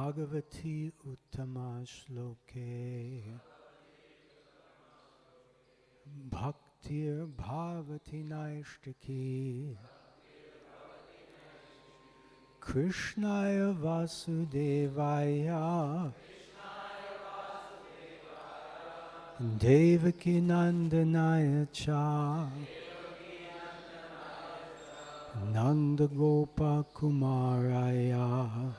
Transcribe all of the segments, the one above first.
Bhagavati Uttama Shloke Bhaktir Bhavati Naishtaki Krishnaya Vasudevaya Devaki Nandanaya Cha Nanda Gopa Kumaraya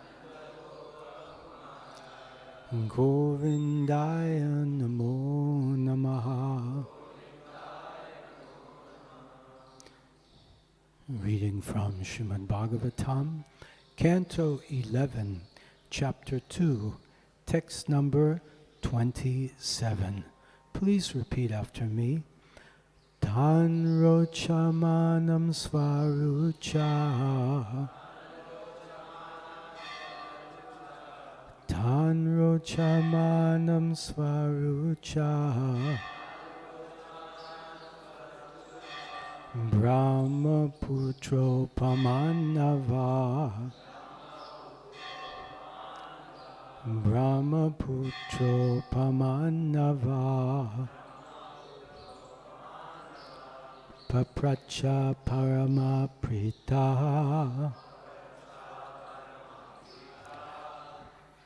Govindaya Namo Namaha. Reading from Srimad Bhagavatam, Canto 11, Chapter 2, Text number 27. Please repeat after me. Tanrochamanam svarucha Tanrochamanam svarucha Brahma putro pamanava Brahma putro pamanava Papracha parama prita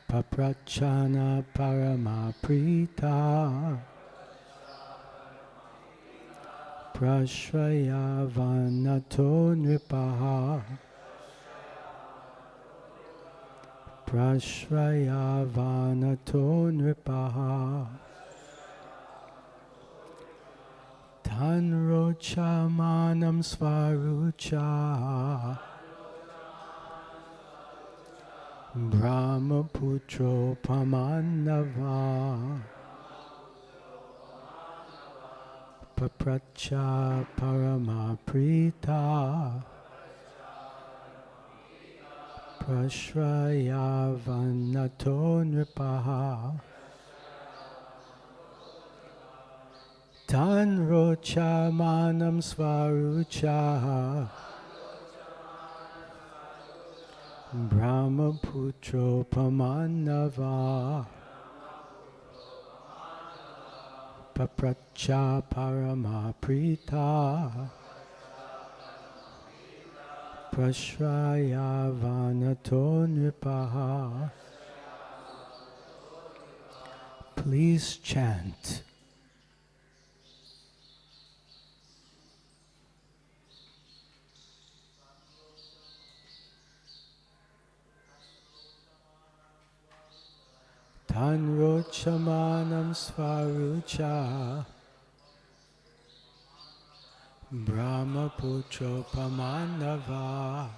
Paprachana parama prita Prashraya vanato nripaha Prashraya vanato nripaha Tanrocha manam svarucha Brahmaputro pamanava Papracha paramaprita Prashraya vanato nripaha Tanrocha manam svarucha Brahmaputro pamanava Papracha paramaprita Prashraya vanato nripaha. Please chant. Tanrochamanam svarucha Brahmaputro pamanava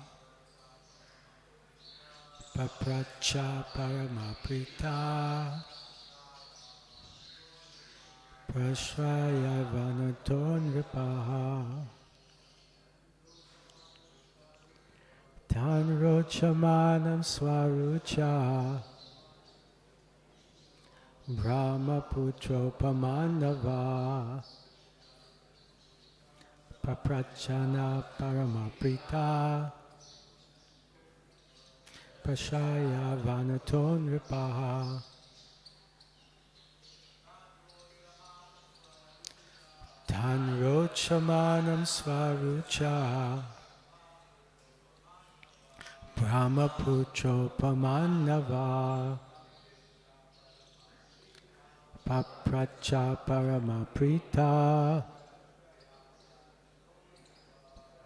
Papracha paramaprita Prashraya vanato nripaha Tanrochamanam svarucha Brahmaputro pamanava Paprachana paramaprita Prashraya vanato nripaha Tanrochamanam svarucha Brahmaputro pamanava Papracha paramaprita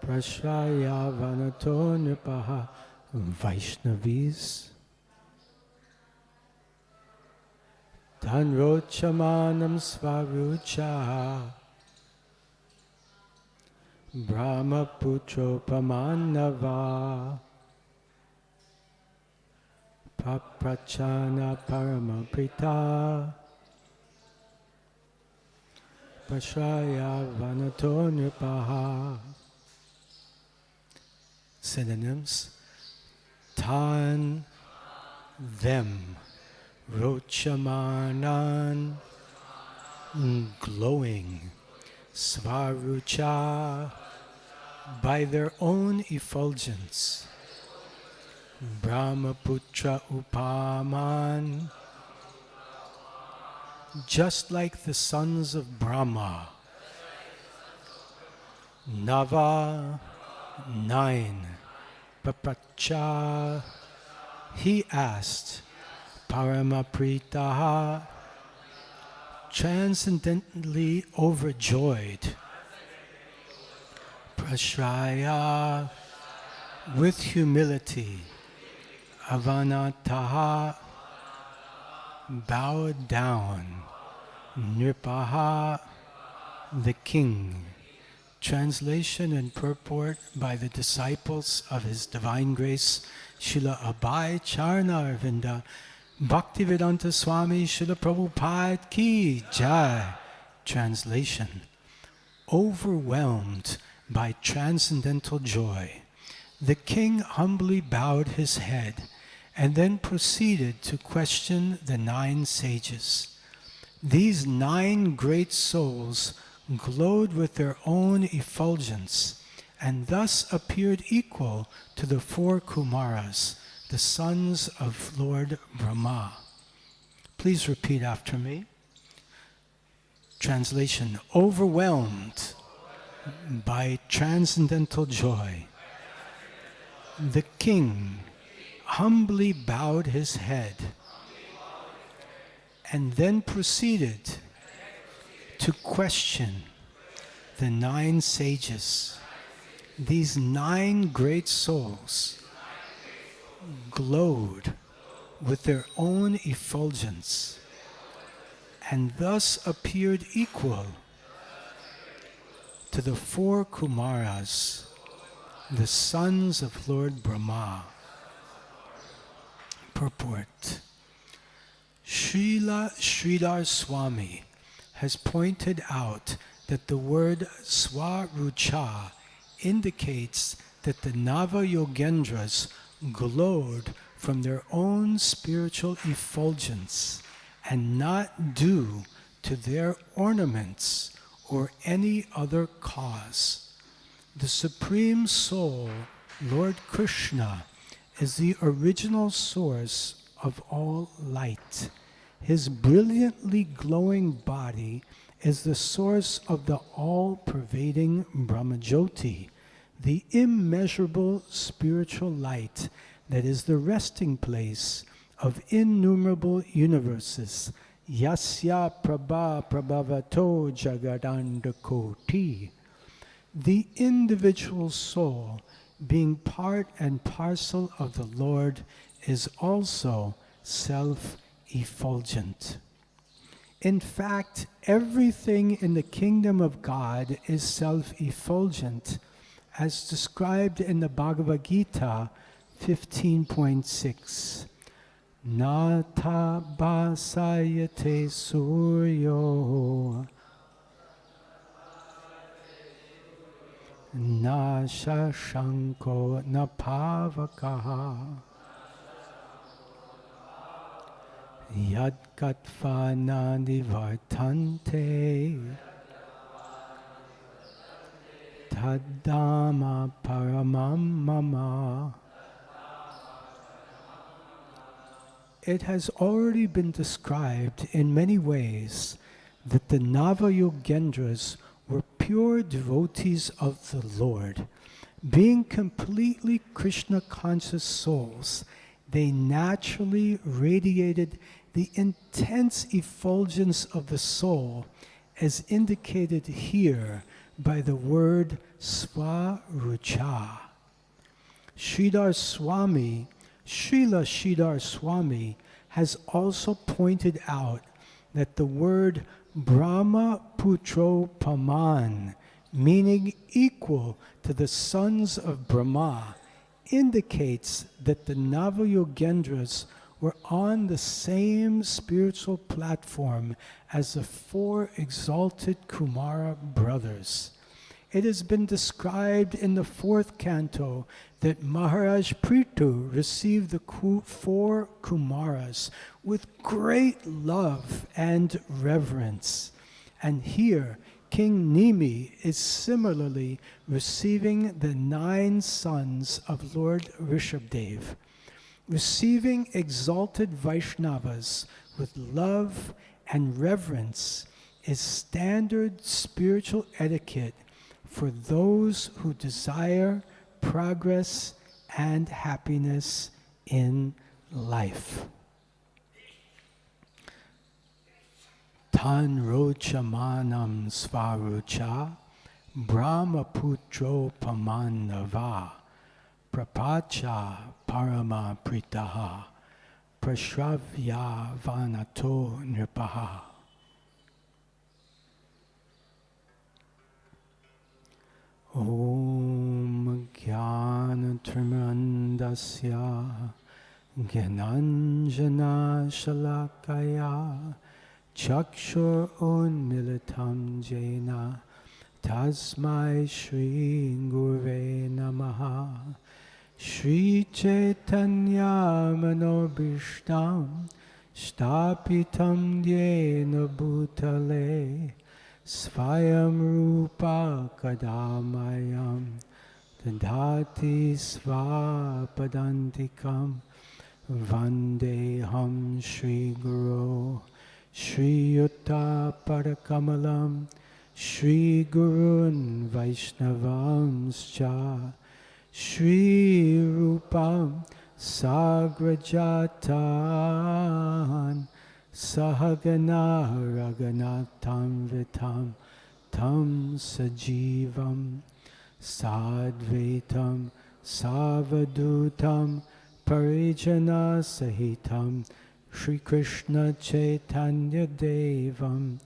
Prashraya vanato nripaha. Vaishnavis. Tanrochamanam svarucha Brahmaputro pamanava Paprachana paramaprita Prashraya vanato nripaha. Synonyms. Tan, them, rochamanan, glowing, svarucha, by their own effulgence, Brahmaputra Upaman, just like the sons of Brahma. Nava, 9. Papracha, he asked. Paramapritaha, transcendently overjoyed. Prashraya, with humility. Avanataha, bowed down. Nripaha, the king. Translation and purport by the disciples of His Divine Grace, Srila Abhay Charana Arvinda, Bhaktivedanta Swami Srila Prabhupada Ki Jai. Translation: overwhelmed by transcendental joy, the king humbly bowed his head and then proceeded to question the 9 sages. These 9 great souls glowed with their own effulgence and thus appeared equal to the 4 Kumaras, the sons of Lord Brahma. Please repeat after me. Translation: overwhelmed by transcendental joy, the king humbly bowed his head and then proceeded to question the 9 sages. These 9 great souls glowed with their own effulgence and thus appeared equal to the 4 Kumaras, the sons of Lord Brahma. Purport: Srila Sridhar Swami has pointed out that the word swarucha indicates that the Nava-yogendras glowed from their own spiritual effulgence and not due to their ornaments or any other cause. The Supreme Soul, Lord Krishna, is the original source of all light. His brilliantly glowing body is the source of the all-pervading Brahmajyoti, the immeasurable spiritual light that is the resting place of innumerable universes. Yasya Prabha Prabhavato Jagadandakoti. The individual soul, being part and parcel of the Lord, is also self-effulgent. In fact, everything in the kingdom of God is self-effulgent, as described in the Bhagavad-gita 15.6. Nata basayate suryo na shashanko na pavakaha yad katva na nivartante taddama paramam mama. It has already been described in many ways that the Nava-yogendras were pure devotees of the Lord. Being completely Krishna-conscious souls, they naturally radiated the intense effulgence of the soul, as indicated here by the word swarucha. Sridhar Srila Sridhar Swami has also pointed out that the word Brahma Putro Paman, meaning equal to the sons of Brahma, indicates that the Nava-yogendras were on the same spiritual platform as the 4 exalted Kumara brothers. It has been described in the 4th canto that Maharaj Prithu received the 4 Kumaras with great love and reverence. And here, King Nimi is similarly receiving the 9 sons of Lord Rishabhdev. Receiving exalted Vaishnavas with love and reverence is standard spiritual etiquette for those who desire progress and happiness in life. Tan rocha manam svarucha brahma putro pamannava prapacha parama pritaha prashravya vanato nripaha. Om Jnana Trimandasya Gyananjana Shalakaya Chakshur Unmilitam Jena Tasmai Shri Gurve Namaha. Shri Chaitanya Manobishtam Shtapitam Yena Bhutale Svayam Rupa Kadamayam Dadati Svapadantikam Vandeham Shri Guru Shri Yutta Parakamalam Shri Gurun Vaishnavamscha Shri Rupam Sagrajatan Sahagana Raganatam Vitam Tam Sajivam Sadvaitam Savadutam Parijana Sahitam Shri Krishna Chaitanya Devam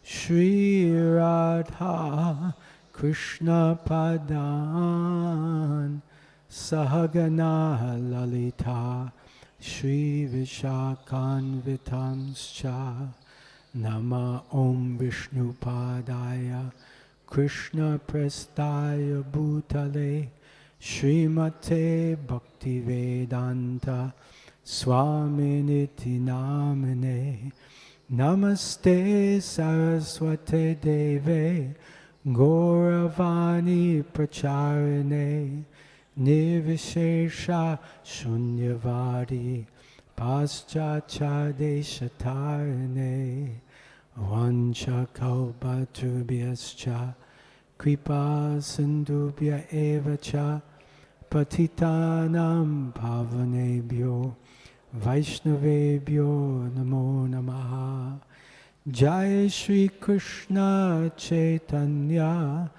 Shri Radha Krishna Padan Sahagana Lalita Shri Vishakhanvitanscha Nama Om Vishnu Padaya Krishna Prestaya Bhutale Srimate Bhaktivedanta Swami Niti Namane Namaste Saraswate Deve Gauravani Pracharine Nirvishesha Shunyavadi Paschacha Deshatarane Vancha Kalpatrubhyascha Kripa Sindubhya Evacha Patitanam Pavanebhyo Vaishnavebhyo Namo Namaha. Jai Shri Krishna Chaitanya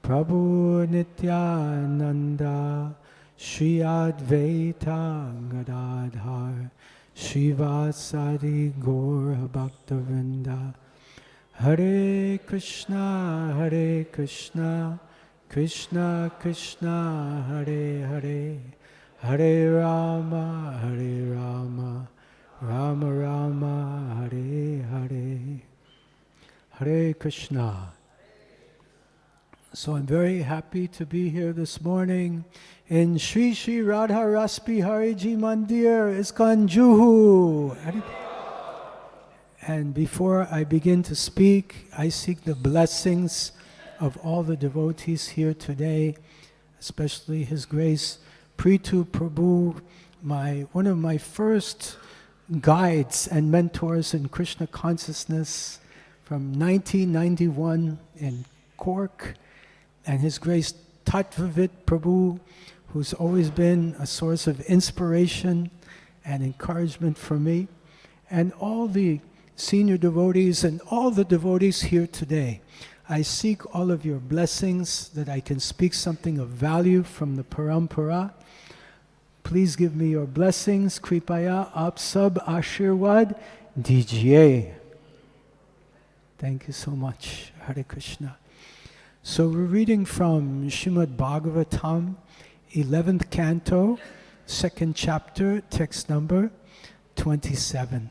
Prabhu Nityananda Shri Advaita Gadadhar Shivasadi Gaur Bhaktavinda. Hare Krishna Krishna Krishna Hare Hare Hare Rama Rama Rama Hare Hare. Hare Krishna. So I'm very happy to be here this morning in SriSriRadhaRasbihariTemple Mandir, ISKCON Juhu. And before I begin to speak, I seek the blessings of all the devotees here today, especially His Grace Prithu Prabhu, one of my first guides and mentors in Krishna consciousness from 1991 in Cork, and His Grace Tattvavit Prabhu, who's always been a source of inspiration and encouragement for me, and all the senior devotees and all the devotees here today. I seek all of your blessings that I can speak something of value from the Parampara. Please give me your blessings. Kripaya aap sab ashirwad dijiye. Thank you so much. Hare Krishna. So we're reading from Srimad Bhagavatam, 11th canto, 2nd chapter, text number 27.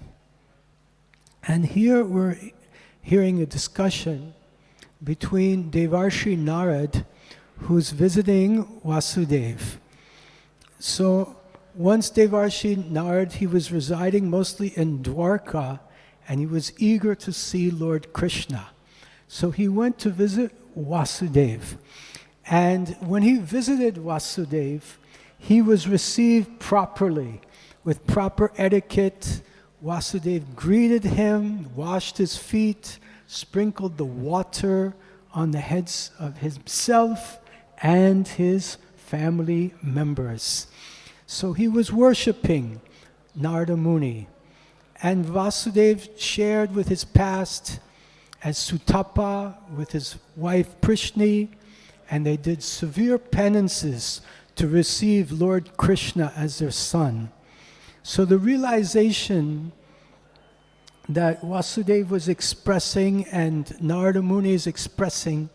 And here we're hearing a discussion between Devarshi Narad, who's visiting Vasudeva. So once Devarshi Narad, he was residing mostly in Dwarka, and he was eager to see Lord Krishna. So he went to visit Vasudeva. And when he visited Vasudeva, he was received properly with proper etiquette, Vasudeva greeted him, washed his feet, sprinkled the water on the heads of himself and his family members. So he was worshipping Narada Muni. And Vasudeva shared with his past as Sutapa with his wife Prishni, and they did severe penances to receive Lord Krishna as their son. So the realization that Vasudeva was expressing and Narada Muni is expressing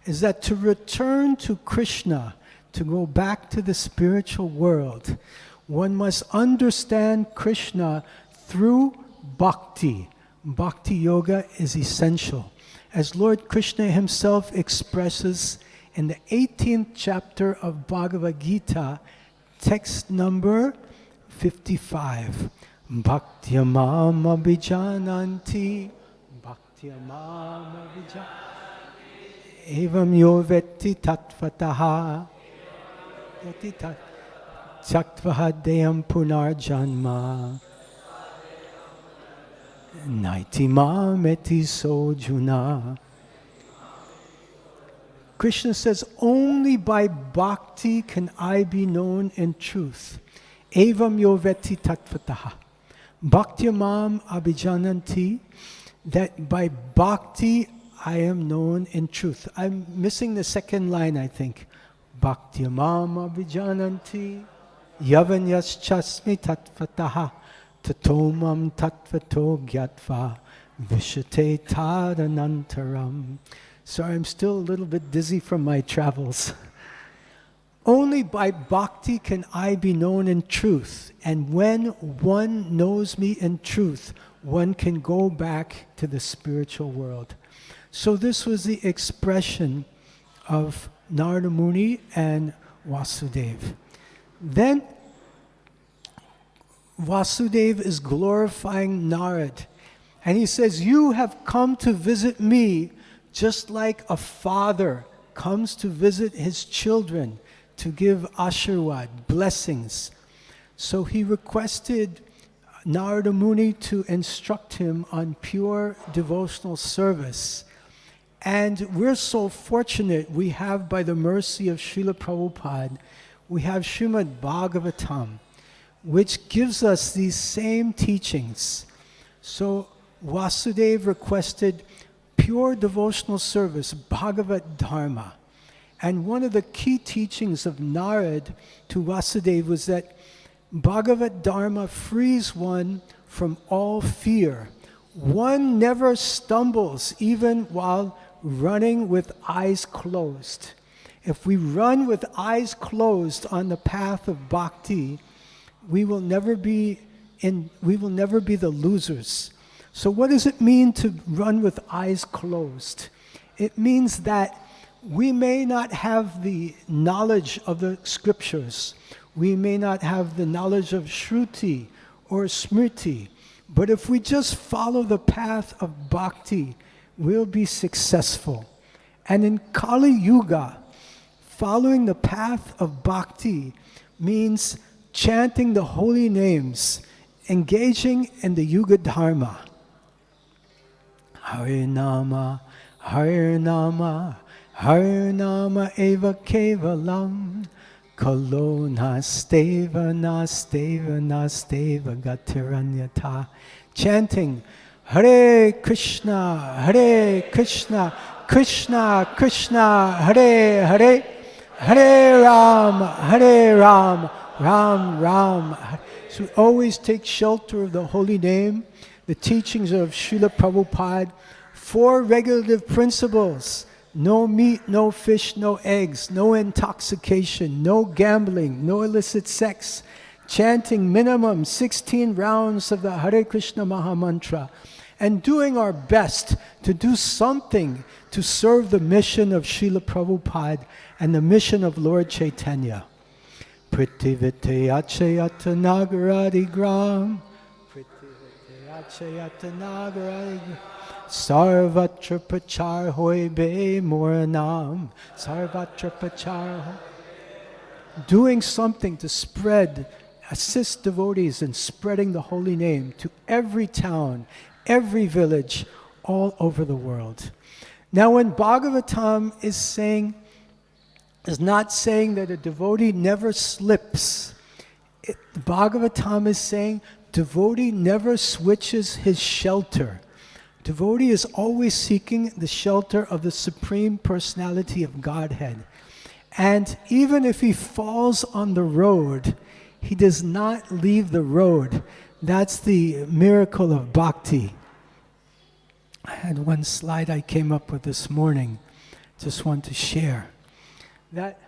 is that to return to Krishna, to go back to the spiritual world, one must understand Krishna through bhakti. Bhakti yoga is essential. As Lord Krishna himself expresses in the 18th chapter of Bhagavad-gita, text number 55. Bhaktya mam abhijananti, bhaktya mam abhijananti, evam yo vetti tatvataha, vetti taktvaha deyam punarjanma, naiti mam eti sojuna. Krishna says, only by bhakti can I be known in truth. Evam yo vetti tatvataha. Bhaktya mam abhijananti, that by bhakti I am known in truth. I'm missing the second line, I think. Bhaktya mam abhijananti, yavanyas chasmi tatvataha, tatomam tatvato gyatva, vishate tadanantaram. Sorry, I'm still a little bit dizzy from my travels. Only by bhakti can I be known in truth. And when one knows me in truth, one can go back to the spiritual world. So this was the expression of Narada Muni and Vasudeva. Then Vasudeva is glorifying Narad. And he says, you have come to visit me just like a father comes to visit his children to give ashirwad, blessings. So he requested Narada Muni to instruct him on pure devotional service. And we're so fortunate, we have, by the mercy of Srila Prabhupada, we have Srimad Bhagavatam, which gives us these same teachings. So Vasudeva requested pure devotional service, Bhagavat Dharma. And one of the key teachings of Narad to Vasudeva was that Bhagavat Dharma frees one from all fear. One never stumbles even while running with eyes closed. If we run with eyes closed on the path of bhakti, we will never be the losers. So what does it mean to run with eyes closed? It means that we may not have the knowledge of the scriptures. We may not have the knowledge of Shruti or Smriti. But if we just follow the path of bhakti, we'll be successful. And in Kali Yuga, following the path of bhakti means chanting the holy names, engaging in the Yuga Dharma. Hare Nama, Hare Nama, Hare Nama Eva Kevalam, Kalo Nasteva, Nasteva, Nasteva Gatiranyata. Chanting Hare Krishna, Hare Krishna, Krishna Krishna, Hare Hare, Hare Ram, Hare Ram, Ram Ram. So we always take shelter of the holy name, the teachings of Srila Prabhupada, 4 regulative principles: no meat, no fish, no eggs, no intoxication, no gambling, no illicit sex, chanting minimum 16 rounds of the Hare Krishna Mahamantra, and doing our best to do something to serve the mission of Srila Prabhupada and the mission of Lord Chaitanya. Pritivite achayata nagaradi gram, Pritivite achayata nagaradi gram, Sarvatra prachar hoy be moranam, Sarvatra prachar hoy. Doing something to spread assist devotees in spreading the holy name to every town, every village, all over the world. Now when Bhagavatam is not saying that a devotee never slips. Bhagavatam is saying devotee never switches his shelter. Devotee is always seeking the shelter of the Supreme Personality of Godhead. And even if he falls on the road, he does not leave the road. That's the miracle of bhakti. I had one slide I came up with this morning. Just want to share. That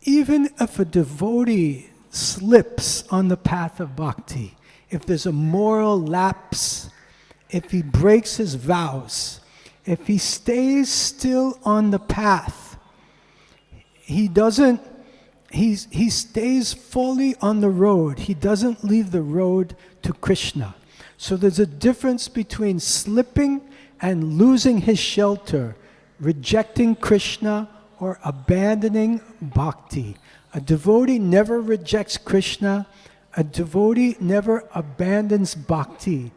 even if a devotee slips on the path of bhakti, if there's a moral lapse, if he breaks his vows, if he stays still on the path, he stays fully on the road. He doesn't leave the road to Krishna. So there's a difference between slipping and losing his shelter, rejecting Krishna or abandoning bhakti. A devotee never rejects Krishna. A devotee never abandons bhakti.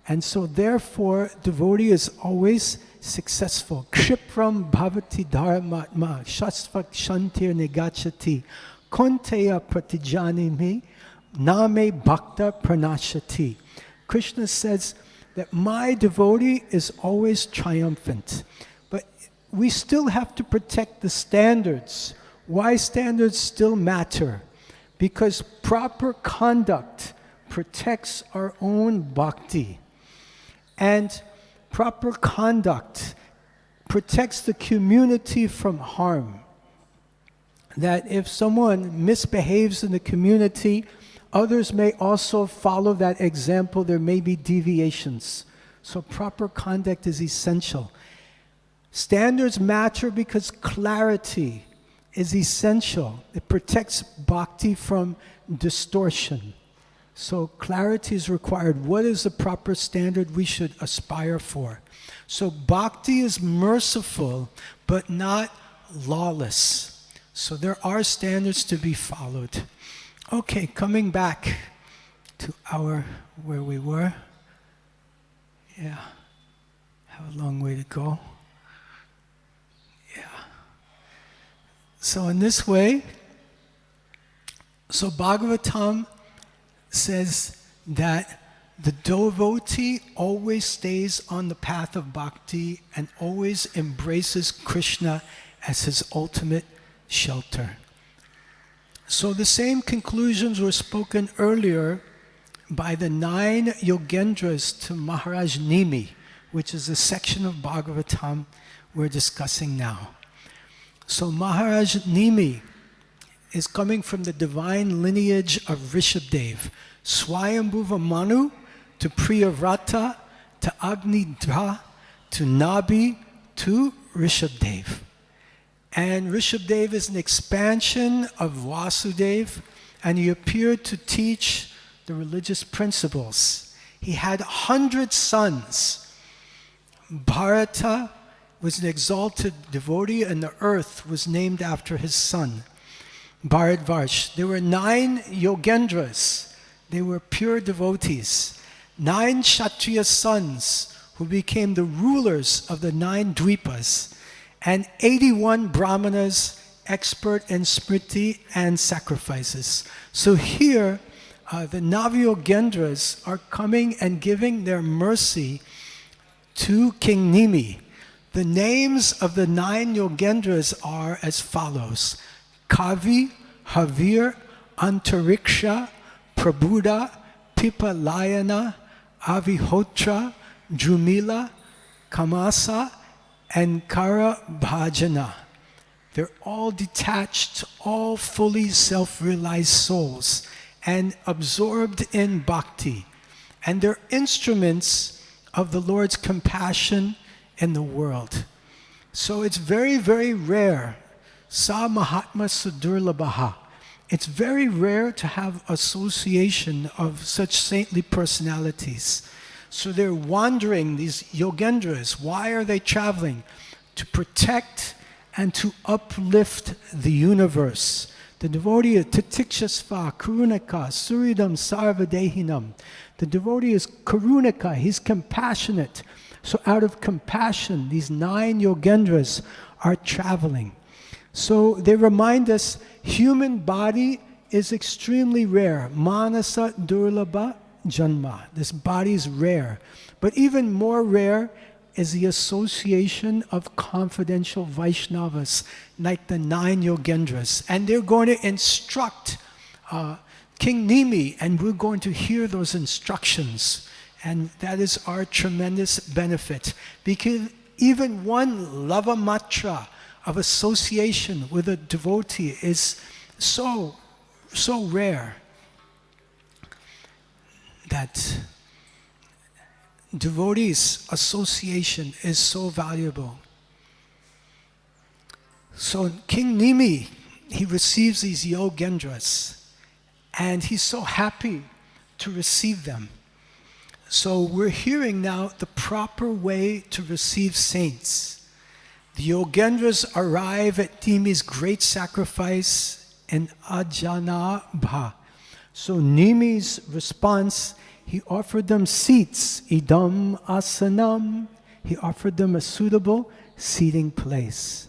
And so therefore, devotee is always successful. Kshipram bhavati dharmatma shasvak shantir negachati konteya pratijanimi name bhakta pranashati. Krishna says that my devotee is always triumphant. But we still have to protect the standards. Why standards still matter? Because proper conduct protects our own bhakti. And proper conduct protects the community from harm. That if someone misbehaves in the community, others may also follow that example. There may be deviations. So proper conduct is essential. Standards matter because clarity is essential. It protects bhakti from distortion. So clarity is required. What is the proper standard we should aspire for? So bhakti is merciful, but not lawless. So there are standards to be followed. Okay, coming back to where we were. Yeah, have a long way to go. Yeah. So in this way, so Bhagavatam says that the devotee always stays on the path of bhakti and always embraces Krishna as his ultimate shelter. So the same conclusions were spoken earlier by the 9 Yogendras to Maharaj Nimi, which is a section of Bhagavatam we're discussing now. So Maharaj Nimi is coming from the divine lineage of Rishabdev, Swayambhuva Manu to Priyavrata to Agnidra to Nabi to Rishabdev. And Rishabdev is an expansion of Vasudev, and he appeared to teach the religious principles. He had 100 sons. Bharata was an exalted devotee, and the earth was named after his son, Bharadvarsh. There were 9 Yogendras. They were pure devotees. 9 Kshatriya sons who became the rulers of the 9 Dvipas, and 81 Brahmanas, expert in smriti and sacrifices. So here, the Navyogendras are coming and giving their mercy to King Nimi. The names of the 9 Yogendras are as follows: Kavi, Havir, Antariksha, Prabhuda, Pipalayana, Avihotra, Drumila, Kamasa, and Kara Bhajana. They're all detached, all fully self-realized souls and absorbed in bhakti. And they're instruments of the Lord's compassion in the world. So it's very, very rare. Sa Mahatma Sudurlabhaha. It's very rare to have association of such saintly personalities. So they're wandering, these Yogendras. Why are they traveling? To protect and to uplift the universe, The devotee is Titikshasva, Karunika, Suridam, Sarvadehinam. The devotee is Karunika, he's compassionate. So out of compassion, these 9 yogendras are traveling. So they remind us, human body is extremely rare. Manasa durlabha janma. This body is rare. But even more rare is the association of confidential Vaishnavas, like the 9 yogendras. And they're going to instruct King Nimi, and we're going to hear those instructions. And that is our tremendous benefit. Because even one lava matra of association with a devotee is so rare that devotees' association is so valuable. So King Nimi, he receives these yogendras, and he's so happy to receive them. So we're hearing now the proper way to receive saints. The yogendras arrive at Nimi's great sacrifice in Ajanabha. So Nimi's response, he offered them seats, idam asanam. He offered them a suitable seating place.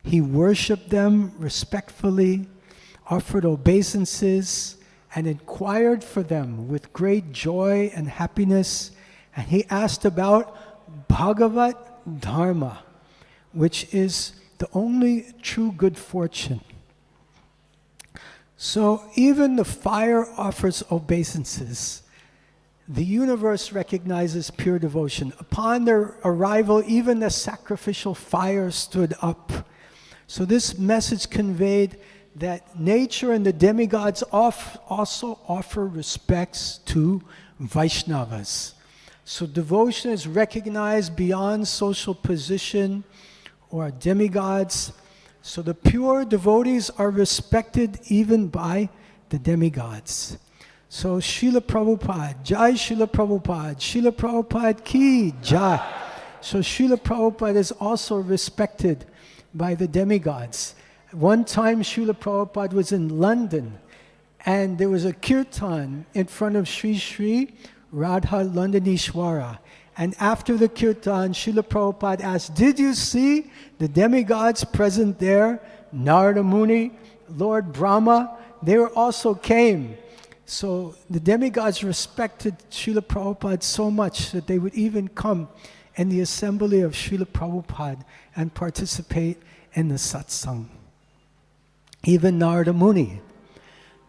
He worshipped them respectfully, offered obeisances, and inquired for them with great joy and happiness. And he asked about Bhagavat Dharma, which is the only true good fortune. So even the fire offers obeisances. The universe recognizes pure devotion. Upon their arrival, even the sacrificial fire stood up. So this message conveyed that nature and the demigods also offer respects to Vaishnavas. So devotion is recognized beyond social position or demigods. So the pure devotees are respected even by the demigods. So Srila Prabhupada, Jai Srila Prabhupada, Srila Prabhupada ki Jai. So Srila Prabhupada is also respected by the demigods. One time Srila Prabhupada was in London, and there was a kirtan in front of Sri Sri Radha Londanishwara. And after the kirtan, Srila Prabhupada asked, did you see the demigods present there? Narada Muni, Lord Brahma, they also came. So the demigods respected Srila Prabhupada so much that they would even come in the assembly of Srila Prabhupada and participate in the satsang. Even Narada Muni.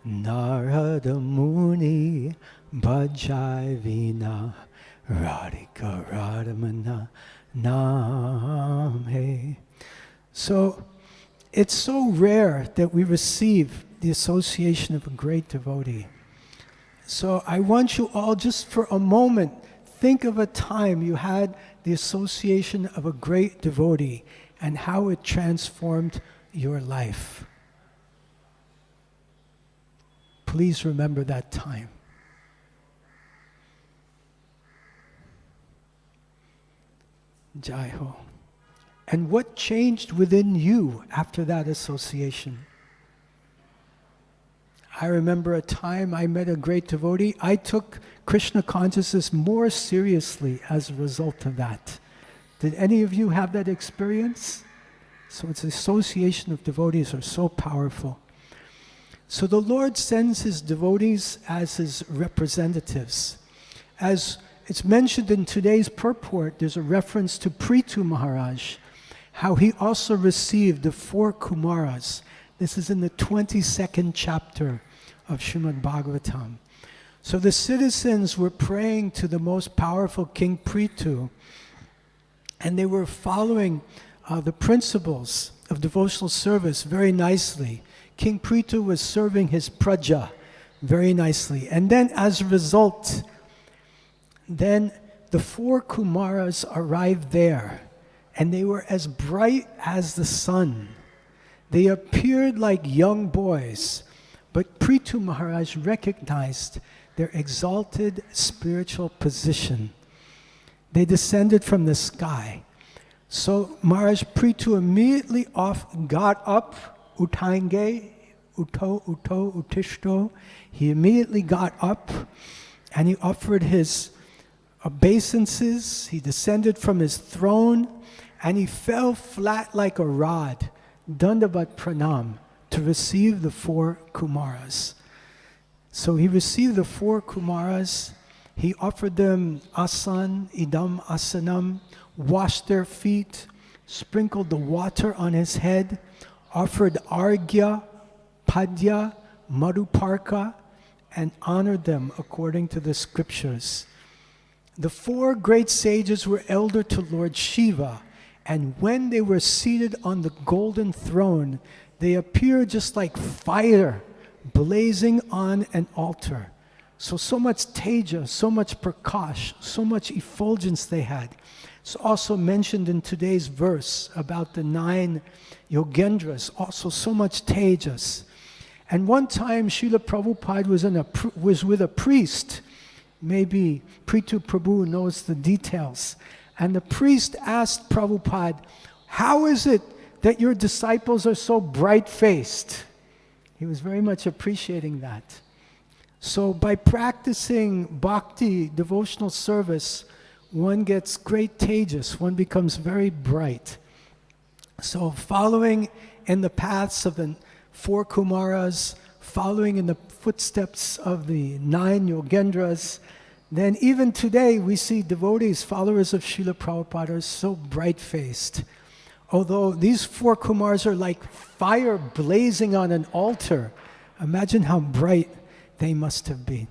Narada Muni bhajai vina radhika radhamana namhe. So it's so rare that we receive the association of a great devotee. So I want you all just for a moment, think of a time you had the association of a great devotee and how it transformed your life. Please remember that time. Jai Ho. And what changed within you after that association? I remember a time I met a great devotee. I took Krishna consciousness more seriously as a result of that. Did any of you have that experience? So it's the association of devotees are so powerful. So the Lord sends his devotees as his representatives. As it's mentioned in today's purport, there's a reference to Prithu Maharaj, how he also received the 4 Kumaras. This is in the 22nd chapter of Srimad Bhagavatam. So the citizens were praying to the most powerful King Prithu, and they were following the principles of devotional service very nicely. King Prithu was serving his praja very nicely. And then as a result, then the 4 Kumaras arrived there, and they were as bright as the sun. They appeared like young boys, but Prithu Maharaj recognized their exalted spiritual position. They descended from the sky. So Maharaj Prithu immediately got up, uthenge, utishto. He immediately got up and he offered his obeisances. He descended from his throne and he fell flat like a rod, dandavat pranam, to receive the 4 Kumaras. So he received the 4 Kumaras. He offered them asan, idam asanam, washed their feet, sprinkled the water on his head, offered argya, padya, madhuparka, and honored them according to the scriptures. The 4 great sages were elder to Lord Shiva, and when they were seated on the golden throne, they appeared just like fire blazing on an altar. So much teja, so much prakash, so much effulgence they had. It's also mentioned in today's verse about the 9 yogendras, also so much tejas. And one time Srila Prabhupada was with a priest. Maybe Pritu Prabhu knows the details. And the priest asked Prabhupada, how is it that your disciples are so bright-faced? He was very much appreciating that. So by practicing bhakti, devotional service, one gets great tejas, one becomes very bright. So following in the paths of the 4 Kumaras, following in the footsteps of the 9 yogendras, then even today we see devotees, followers of Srila Prabhupada, are so bright-faced. Although these 4 Kumaras are like fire blazing on an altar, imagine how bright they must have been.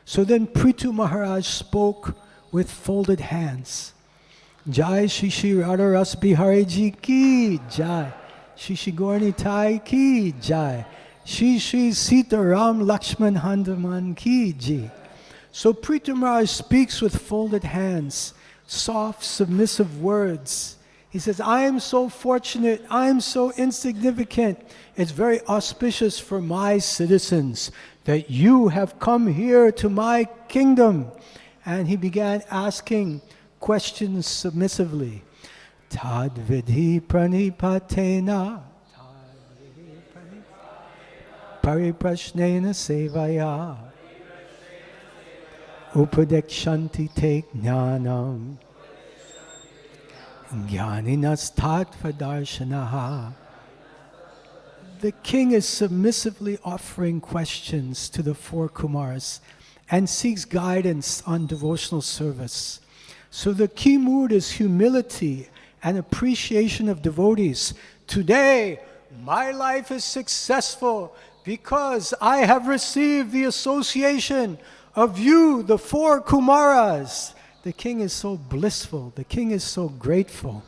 So then Prithu Maharaj spoke with folded hands. Jai SriSriRadhaRasbihariTemple ki jai. Shri Gaura ki jai. Shri Sita Ram Lakshman Hanuman ki jai. So Prithu Maharaj speaks with folded hands, soft, submissive words. He says, I am so fortunate, I am so insignificant. It's very auspicious for my citizens that you have come here to my kingdom. And he began asking questions submissively. Tad vidhi pranipatena, pariprashnena sevaya, upadekshanti te jnanam, jnaninas tattva darshanaha. The king is submissively offering questions to the 4 Kumaras and seeks guidance on devotional service. So the key mood is humility and appreciation of devotees. Today, my life is successful because I have received the association of you, the 4 Kumaras. The king is so blissful. The king is so grateful.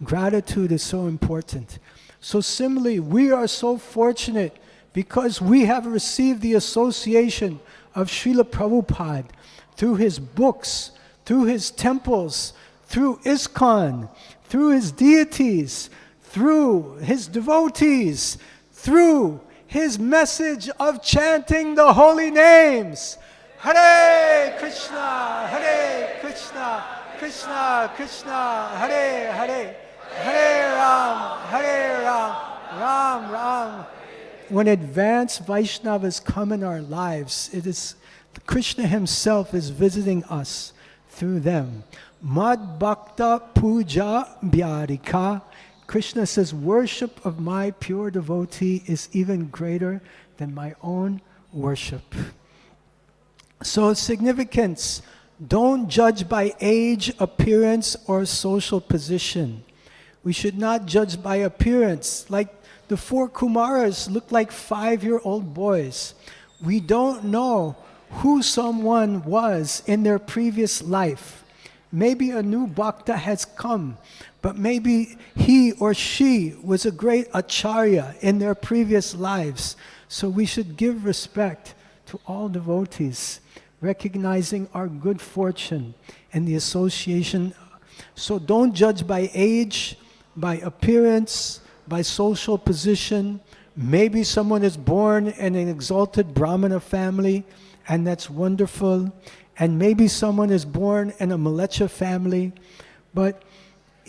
Gratitude is so important. So similarly, we are so fortunate because we have received the association of Srila Prabhupada through his books, through his temples, through ISKCON, through his deities, through his devotees, through his message of chanting the holy names. Hare Krishna, Krishna Krishna, Hare Hare, Hare Ram, Ram Ram. When advanced Vaishnavas come in our lives, it is Krishna himself is visiting us through them. Mad Bhakta Puja Vyadika. Krishna says, worship of my pure devotee is even greater than my own worship. So significance, don't judge by age, appearance, or social position. We should not judge by appearance. Like the 4 Kumaras look like 5-year-old boys. We don't know who someone was in their previous life. Maybe a new bhakta has come, but maybe he or she was a great acharya in their previous lives. So we should give respect to all devotees, recognizing our good fortune and the association. So don't judge by age, by appearance, by social position. Maybe someone is born in an exalted Brahmana family, and that's wonderful. And maybe someone is born in a Malecha family. But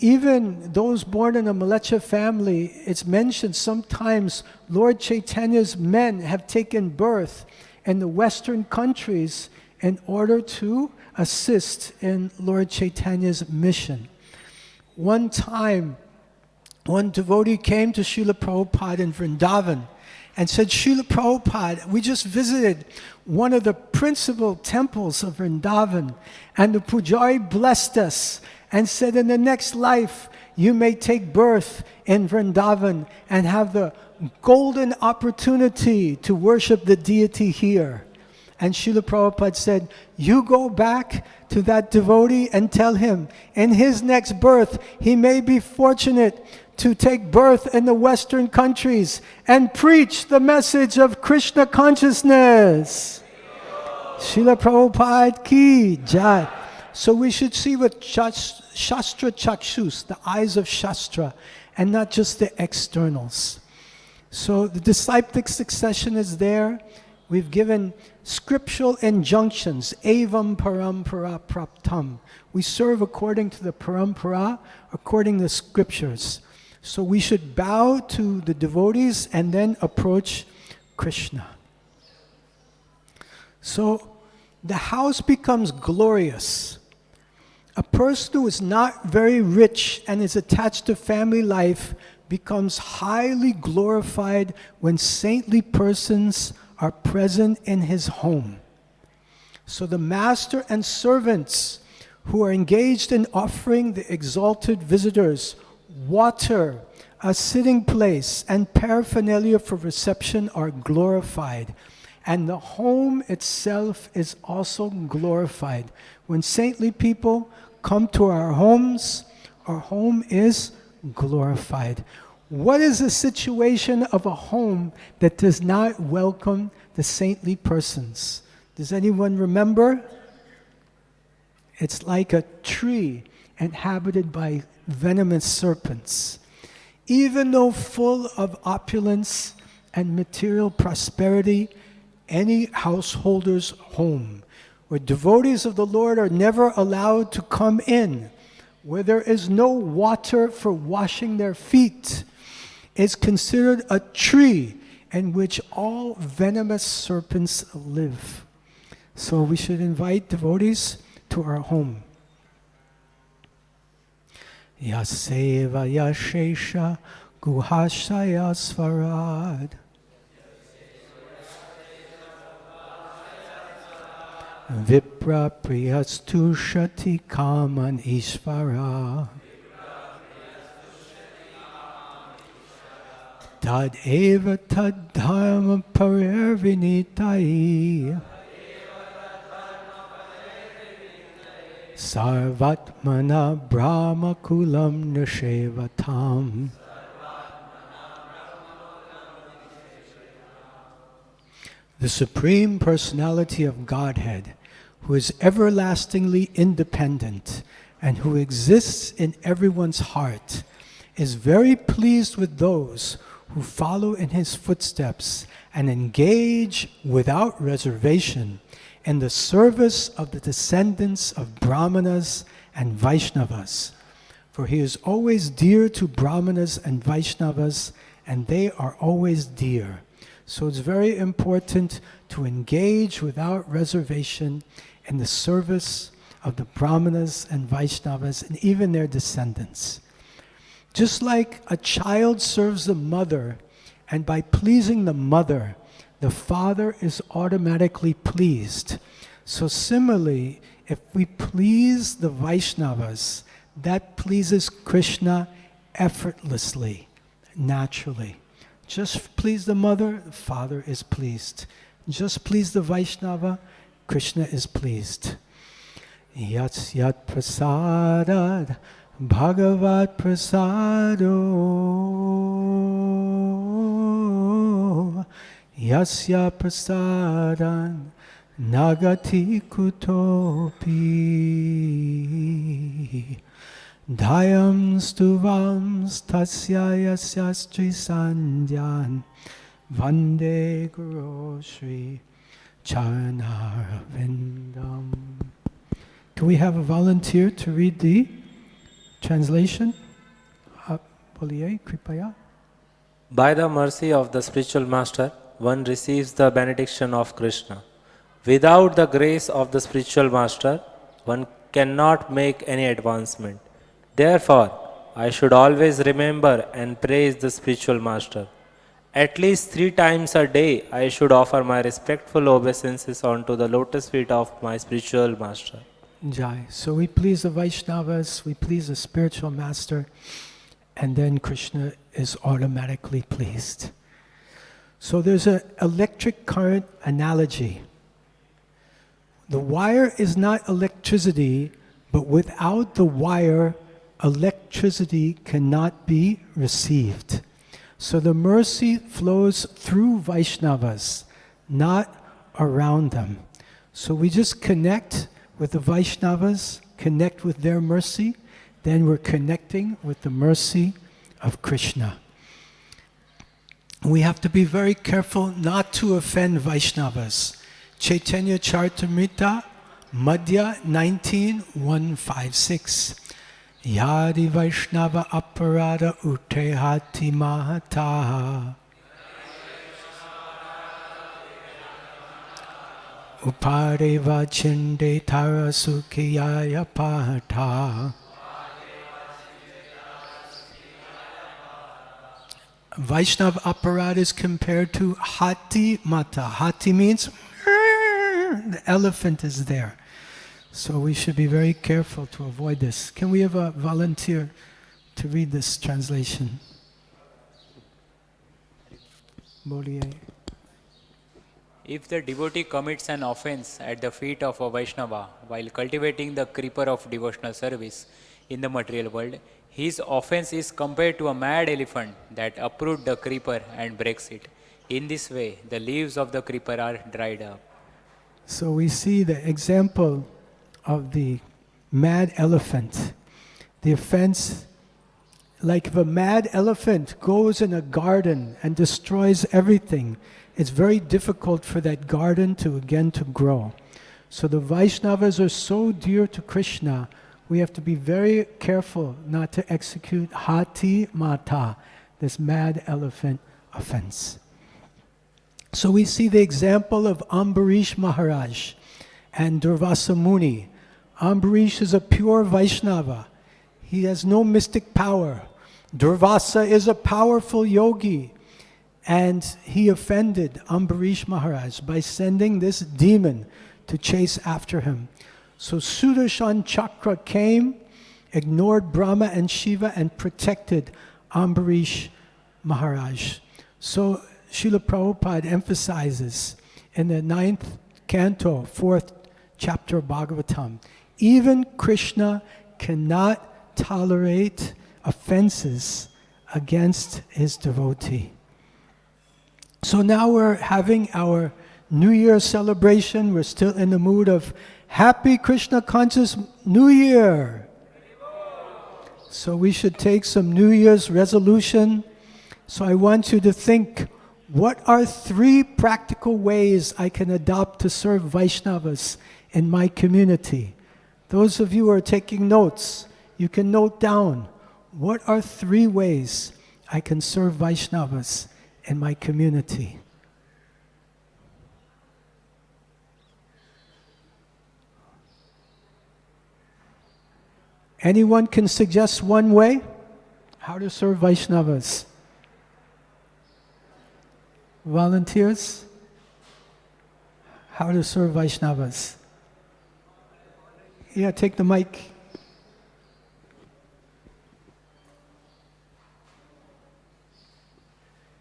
Even those born in a Malecha family, it's mentioned sometimes Lord Chaitanya's men have taken birth in the Western countries in order to assist in Lord Chaitanya's mission. One time, one devotee came to Srila Prabhupada in Vrindavan and said, Srila Prabhupada, we just visited one of the principal temples of Vrindavan, and the Pujari blessed us and said, in the next life, you may take birth in Vrindavan and have the golden opportunity to worship the deity here. And Srila Prabhupada said, you go back to that devotee and tell him, in his next birth, he may be fortunate to take birth in the Western countries and preach the message of Krishna consciousness. Srila Prabhupada ki jai. So we should see with Shastra Chakshus, the eyes of Shastra, and not just the externals. So the disciplic succession is there. We've given scriptural injunctions, evam parampara praptam. We serve according to the parampara, according to the scriptures. So we should bow to the devotees and then approach Krishna. So the house becomes glorious. A person who is not very rich and is attached to family life becomes highly glorified when saintly persons are present in his home. So the master and servants who are engaged in offering the exalted visitors water, a sitting place, and paraphernalia for reception are glorified. And the home itself is also glorified. When saintly people come to our home is glorified. What is the situation of a home that does not welcome the saintly persons? Does anyone remember? It's like a tree inhabited by venomous serpents. Even though full of opulence and material prosperity, any householder's home, where devotees of the Lord are never allowed to come in, where there is no water for washing their feet, is considered a tree in which all venomous serpents live. So we should invite devotees to our home. Yaseva yashesha guhashaya svarad. Vipra priyastu shati kaman ishvara. Tad eva tad dharma parirvinitai. Sarvatmana brahma kulam nishevatam. The Supreme Personality of Godhead, who is everlastingly independent and who exists in everyone's heart, is very pleased with those who follow in his footsteps and engage without reservation in the service of the descendants of Brahmanas and Vaishnavas. For he is always dear to Brahmanas and Vaishnavas, and they are always dear. So it's very important to engage without reservation in the service of the Brahmanas and Vaishnavas and even their descendants. Just like a child serves the mother, and by pleasing the mother, the father is automatically pleased. So similarly, if we please the Vaishnavas, that pleases Krishna effortlessly, naturally. Just please the mother, the father is pleased. Just please the Vaishnava, Krishna is pleased. Yat yat prasadad Bhagavat prasado Yasya prasadan Nagati kutopi Dayam stuvam tasya yasya sandhyan Vande Guru Shri Charanarvindam. Can we have a volunteer to read the Translation? Boliye, Kripaya. By the mercy of the spiritual master, one receives the benediction of Krishna. Without the grace of the spiritual master, one cannot make any advancement. Therefore, I should always remember and praise the spiritual master. At least 3 times a day, I should offer my respectful obeisances onto the lotus feet of my spiritual master. Jai. So we please the Vaishnavas, we please the spiritual master, and then Krishna is automatically pleased. So there's an electric current analogy. The wire is not electricity, but without the wire, electricity cannot be received. So the mercy flows through Vaishnavas, not around them. So we just connect with the Vaishnavas, connect with their mercy, then we're connecting with the mercy of Krishna. We have to be very careful not to offend Vaishnavas. Chaitanya Charitamrita, Madhya 19:156. Yadi Vaishnava aparada utehati mahataha. Upadeva chinde tarasukiyaya pahata. Vaishnava aparad is compared to hati mata. Hati means the elephant is there. So we should be very careful to avoid this. Can we have a volunteer to read this translation? Boliye. If the devotee commits an offense at the feet of a Vaishnava while cultivating the creeper of devotional service in the material world, his offense is compared to a mad elephant that uproots the creeper and breaks it. In this way, the leaves of the creeper are dried up. So we see the example of the mad elephant. The offense, like if a mad elephant goes in a garden and destroys everything, it's very difficult for that garden to grow. So the Vaishnavas are so dear to Krishna, we have to be very careful not to execute hati mata, this mad elephant offense. So we see the example of Ambarish Maharaj and Durvasa Muni. Ambarish is a pure Vaishnava. He has no mystic power. Durvasa is a powerful yogi. And he offended Ambarish Maharaj by sending this demon to chase after him. So Sudarshan Chakra came, ignored Brahma and Shiva, and protected Ambarish Maharaj. So Srila Prabhupada emphasizes in the 9th canto, 4th chapter of Bhagavatam, even Krishna cannot tolerate offenses against his devotee. So now we're having our New Year celebration. We're still in the mood of Happy Krishna Conscious New Year. So we should take some New Year's resolution. So I want you to think, what are 3 practical ways I can adopt to serve Vaishnavas in my community? Those of you who are taking notes, you can note down, what are 3 ways I can serve Vaishnavas in my community? Anyone can suggest one way how to serve Vaishnavas? Volunteers? How to serve Vaishnavas? Yeah, take the mic.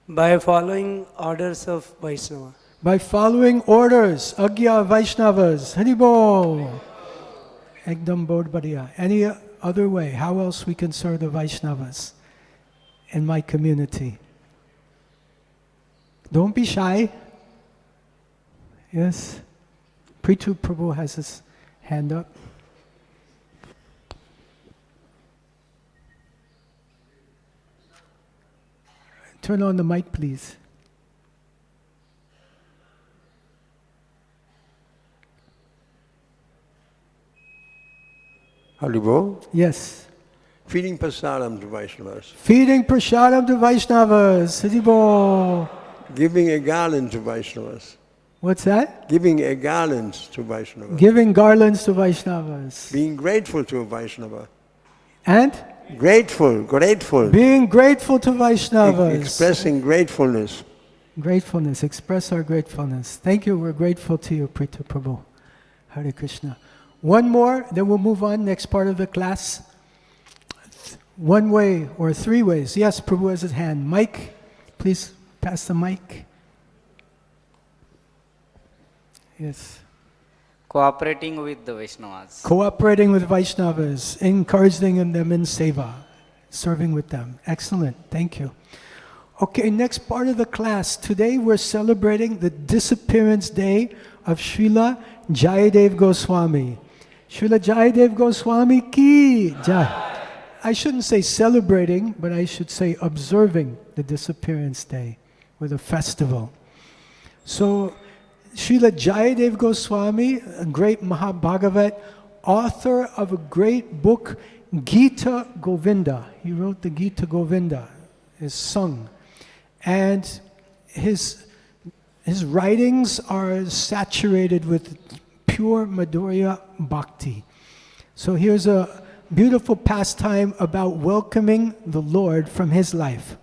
By following orders of Vaishnava. By following orders, Agya Vaishnavas, Haribol. Ekdam Bodh Badhiya. Any other way? How else we can serve the Vaishnavas in my community? Don't be shy. Yes? Prithu Prabhu has his hand up. Turn on the mic, please. Haribo. Yes. Feeding prasadam to Vaishnavas. Feeding prasadam to Vaishnavas. Haribo. Giving a garland to Vaishnavas. What's that? Giving a garland to Vaishnavas. Giving garlands to Vaishnavas. Being grateful to a Vaishnava. And? Grateful. Being grateful to Vaishnavas. Expressing gratefulness. Gratefulness. Express our gratefulness. Thank you. We're grateful to you, Prita Prabhu. Hare Krishna. One more, then we'll move on. Next part of the class. One way or three ways. Yes, Prabhu has his hand. Mike, please pass the mic. Yes. Cooperating with the Vaishnavas. Cooperating with Vaishnavas, encouraging them in seva, serving with them. Excellent. Thank you. Okay, next part of the class. Today we're celebrating the disappearance day of Srila Jayadeva Goswami. Srila Jayadeva Goswami ki jai. I shouldn't say celebrating, but I should say observing the disappearance day with a festival. So, Srila Jayadeva Goswami, a great Mahabhagavat, author of a great book, Gita Govinda. He wrote the Gita Govinda, is sung. And his writings are saturated with pure Madhurya Bhakti. So here's a beautiful pastime about welcoming the Lord from his life.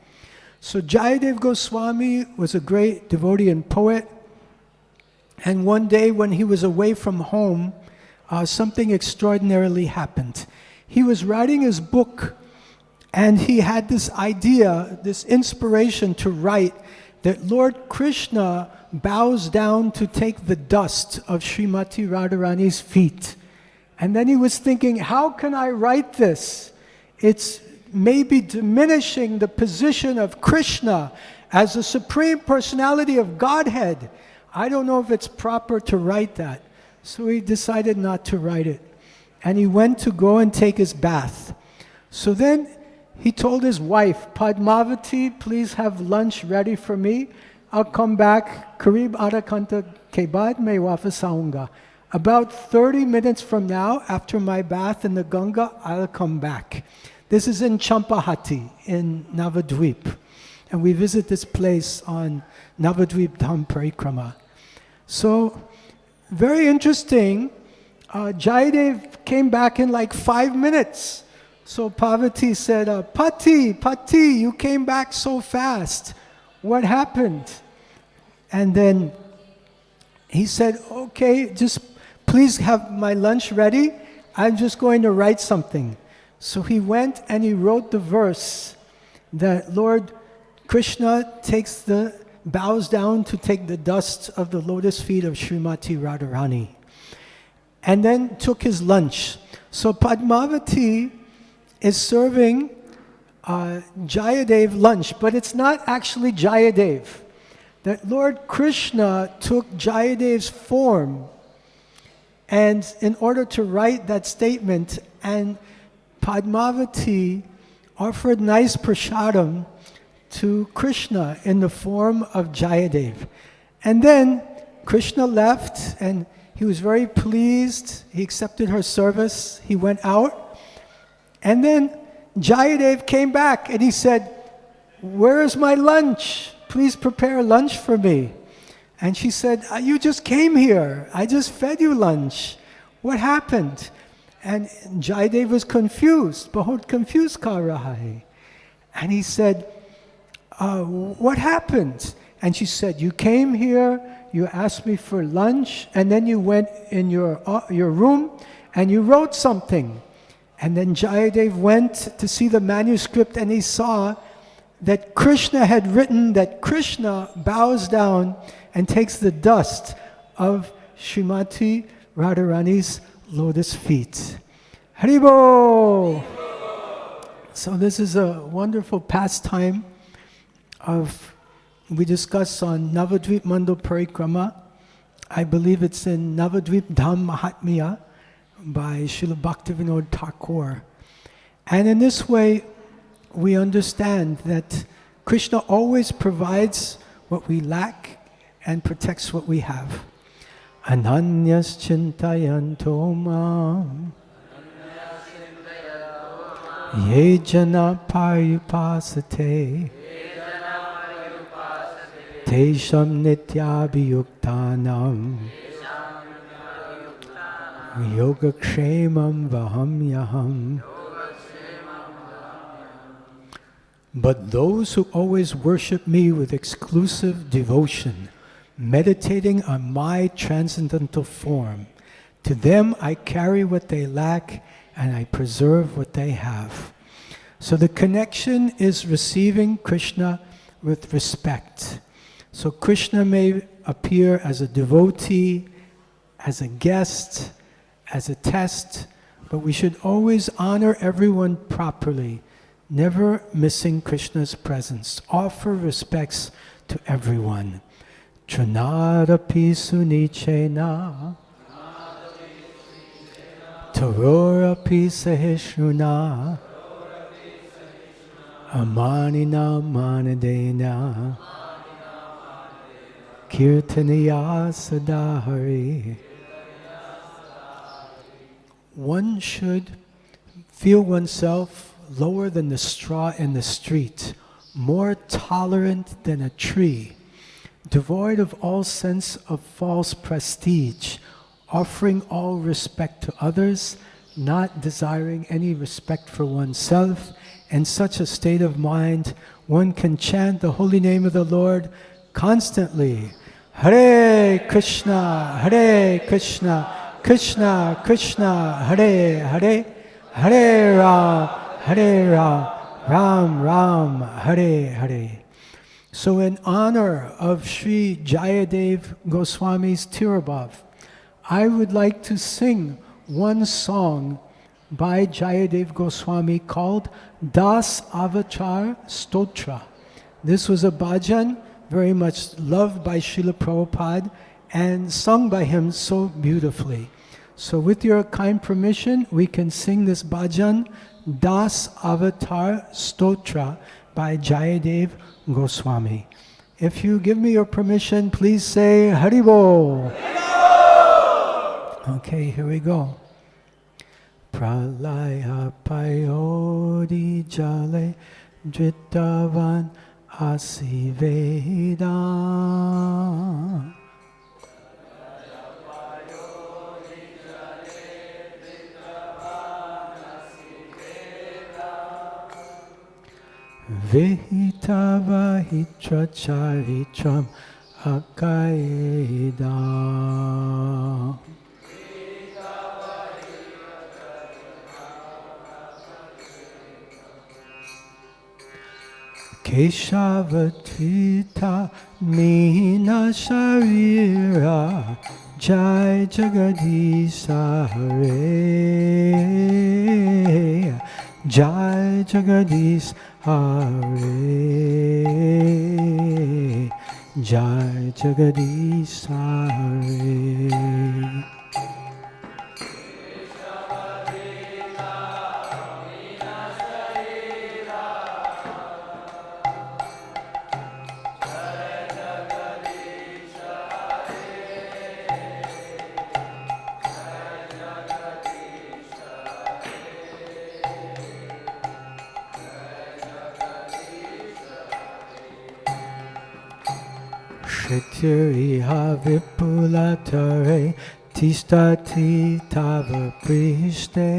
So Jayadeva Goswami was a great devotee and poet. And one day when he was away from home, something extraordinarily happened. He was writing his book and he had this idea, this inspiration to write that Lord Krishna bows down to take the dust of Srimati Radharani's feet. And then he was thinking, how can I write this? It's maybe diminishing the position of Krishna as the Supreme Personality of Godhead. I don't know if it's proper to write that. So he decided not to write it. And he went to go and take his bath. So then he told his wife, Padmavati, please have lunch ready for me. I'll come back, Karib Arakanta ke baad mein wafas aaunga. About 30 minutes from now, after my bath in the Ganga, I'll come back. This is in Champahati, in Navadvip. And we visit this place on Navadvip Dham Parikrama. So, very interesting. Jayadev came back in like 5 minutes. So Parvati said, Pati, you came back so fast. What happened? And then he said, okay, just please have my lunch ready. I'm just going to write something. So he went and he wrote the verse that Lord Krishna bows down to take the dust of the lotus feet of Srimati Radharani. And then took his lunch. So Padmavati is serving Jayadev lunch, but it's not actually Jayadev. That Lord Krishna took Jayadev's form, and in order to write that statement, and Padmavati offered nice prasadam to Krishna in the form of Jayadev. And then Krishna left and he was very pleased. He accepted her service. He went out. And then Jayadev came back and he said, where is my lunch? Please prepare lunch for me. And she said, you just came here. I just fed you lunch. What happened? And Jayadev was confused. Bahut confused ka raha hai. And he said, what happened? And she said, you came here, you asked me for lunch, and then you went in your room and you wrote something. And then Jayadev went to see the manuscript and he saw that Krishna had written that Krishna bows down and takes the dust of Srimati Radharani's lotus feet. Haribo! So this is a wonderful pastime we discuss on Navadvip Mandal Parikrama. I believe it's in Navadvip Dham Mahatmya by Srila Bhaktivinoda Thakur. And in this way, we understand that Krishna always provides what we lack and protects what we have. Ananyas chintayanto mam Ye jana parupasate tesham nityabhiyuktanam yogakshemam vahamyaham. But those who always worship me with exclusive devotion, meditating on my transcendental form, to them I carry what they lack and I preserve what they have. So the connection is receiving Krishna with respect. So Krishna may appear as a devotee, as a guest, as a test, but we should always honor everyone properly, never missing Krishna's presence. Offer respects to everyone. Trinadapi sunichena Tarorapi sahishruna Amanina manadena Kirtaniya sadahari. One should feel oneself lower than the straw in the street, more tolerant than a tree, devoid of all sense of false prestige, offering all respect to others, not desiring any respect for oneself. In such a state of mind, one can chant the holy name of the Lord constantly. Hare Krishna, Krishna Krishna, Hare Hare, Hare Ram, Ram Ram, Hare Hare. So in honor of Sri Jayadeva Goswami's Tirabhav, I would like to sing one song by Jayadeva Goswami called Das Avachar Stotra. This was a bhajan very much loved by Srila Prabhupada and sung by him so beautifully. So with your kind permission, we can sing this bhajan, Das Avatar Stotra by Jayadeva Goswami. If you give me your permission, please say Haribol. Okay, here we go. Pralaya payodi jale dritavan asiveda. Vehitava hitra charitram akaeda. Keshavatita Mina Sharira Jai Jagadisha Hare Jai Jagadish Hare Jai Jagadish Hare. Shetiriha vipulatare tistati tava prishte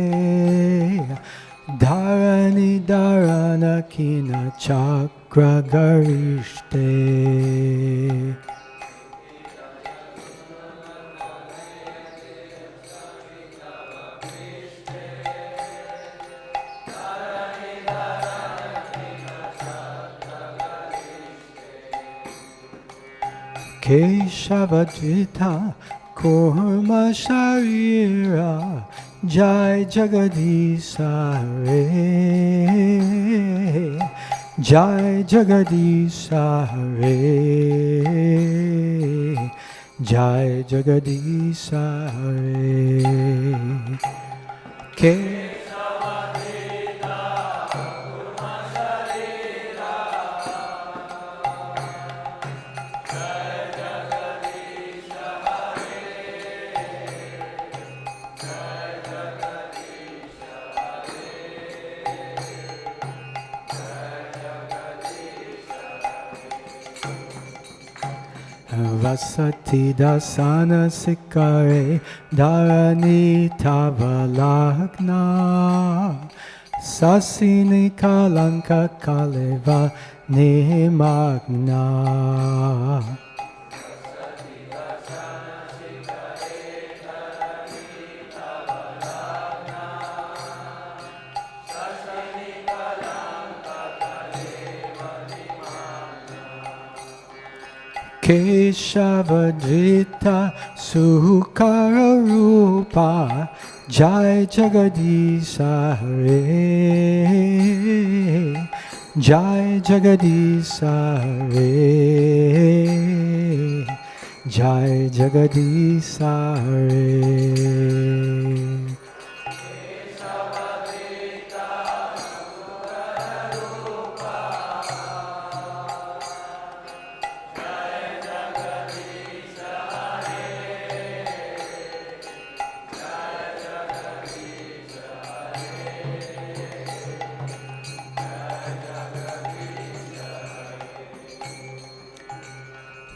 dharani dharana kina chakra garishte. Keshavadvita Kurma Sharira Jai Jagadisha Hare Jai Jagadisha Hare Jai Jagadisha Hare. Vasati dasana sikare dharani tavalagna sasini kalanka kaleva nimagna. Keshavadrita Sukara Rupa Jai Jagadisa Hare Jai Jagadisa Hare Jai Jagadisa Hare.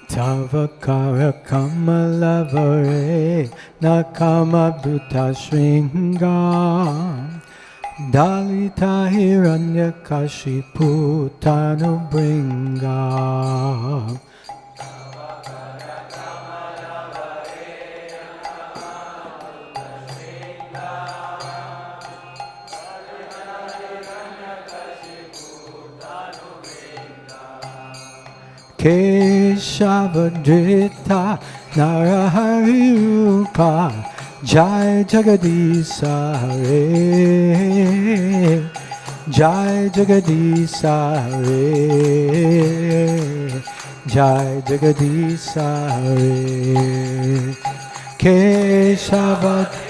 Tavakara Kamalavare Nakamabhuta Sringar Dalita Hiranya Kashipu Tanubringa. Keshavadrita Narahari Rupa Jai Jagadisa Hare Jai Jagadisa Hare Jai Jagadisa Hare. Keshavadrita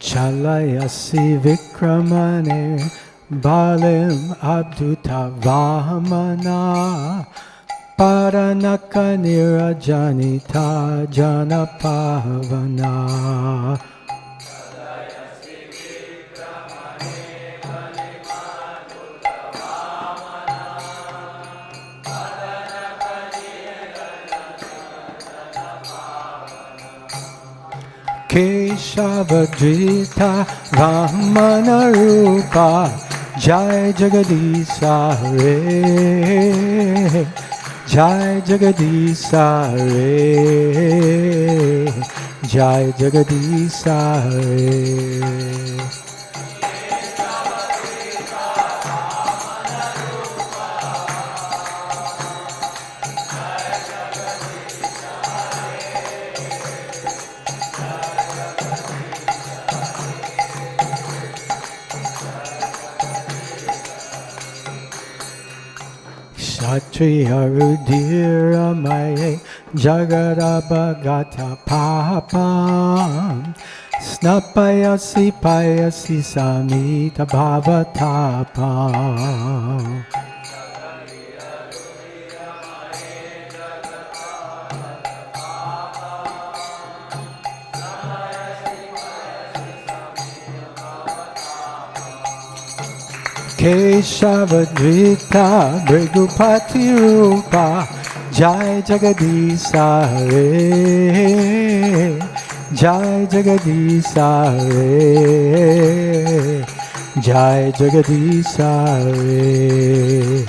Chalayasi Vikramane Balim Abduta Vamana Paranaka Nirajanita Janapavana. Keshavadrita Vamana Rupa Jai Jagadisa Hare Jai Jagadisa Hare Jai Jagadisa Hare. Kshatriya Rudira Maye Jagadabhagata Papam Snapayasi Payasi Samita Bhavatapam. Keshavadrita Brigupati Rupa Jai Jagadisa Hare Jai Jagadisa Hare Jai Jagadisa Hare.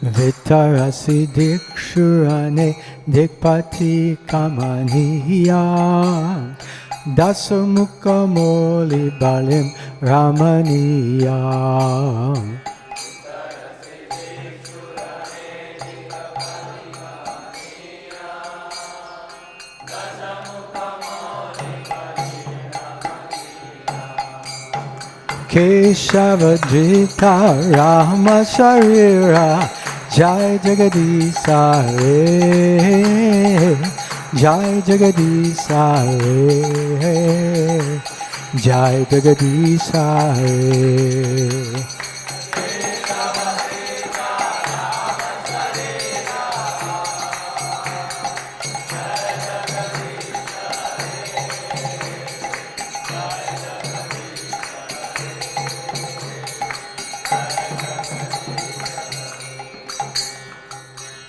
Vitarasi Dikshurane Dikpati Kamaniya Dasamukha Moli Balim Ramaniya. Keshavadrita Rama Sharira Jai Jagadisa Hare Jai Jagadisa Hare Jai Jagadisa Hare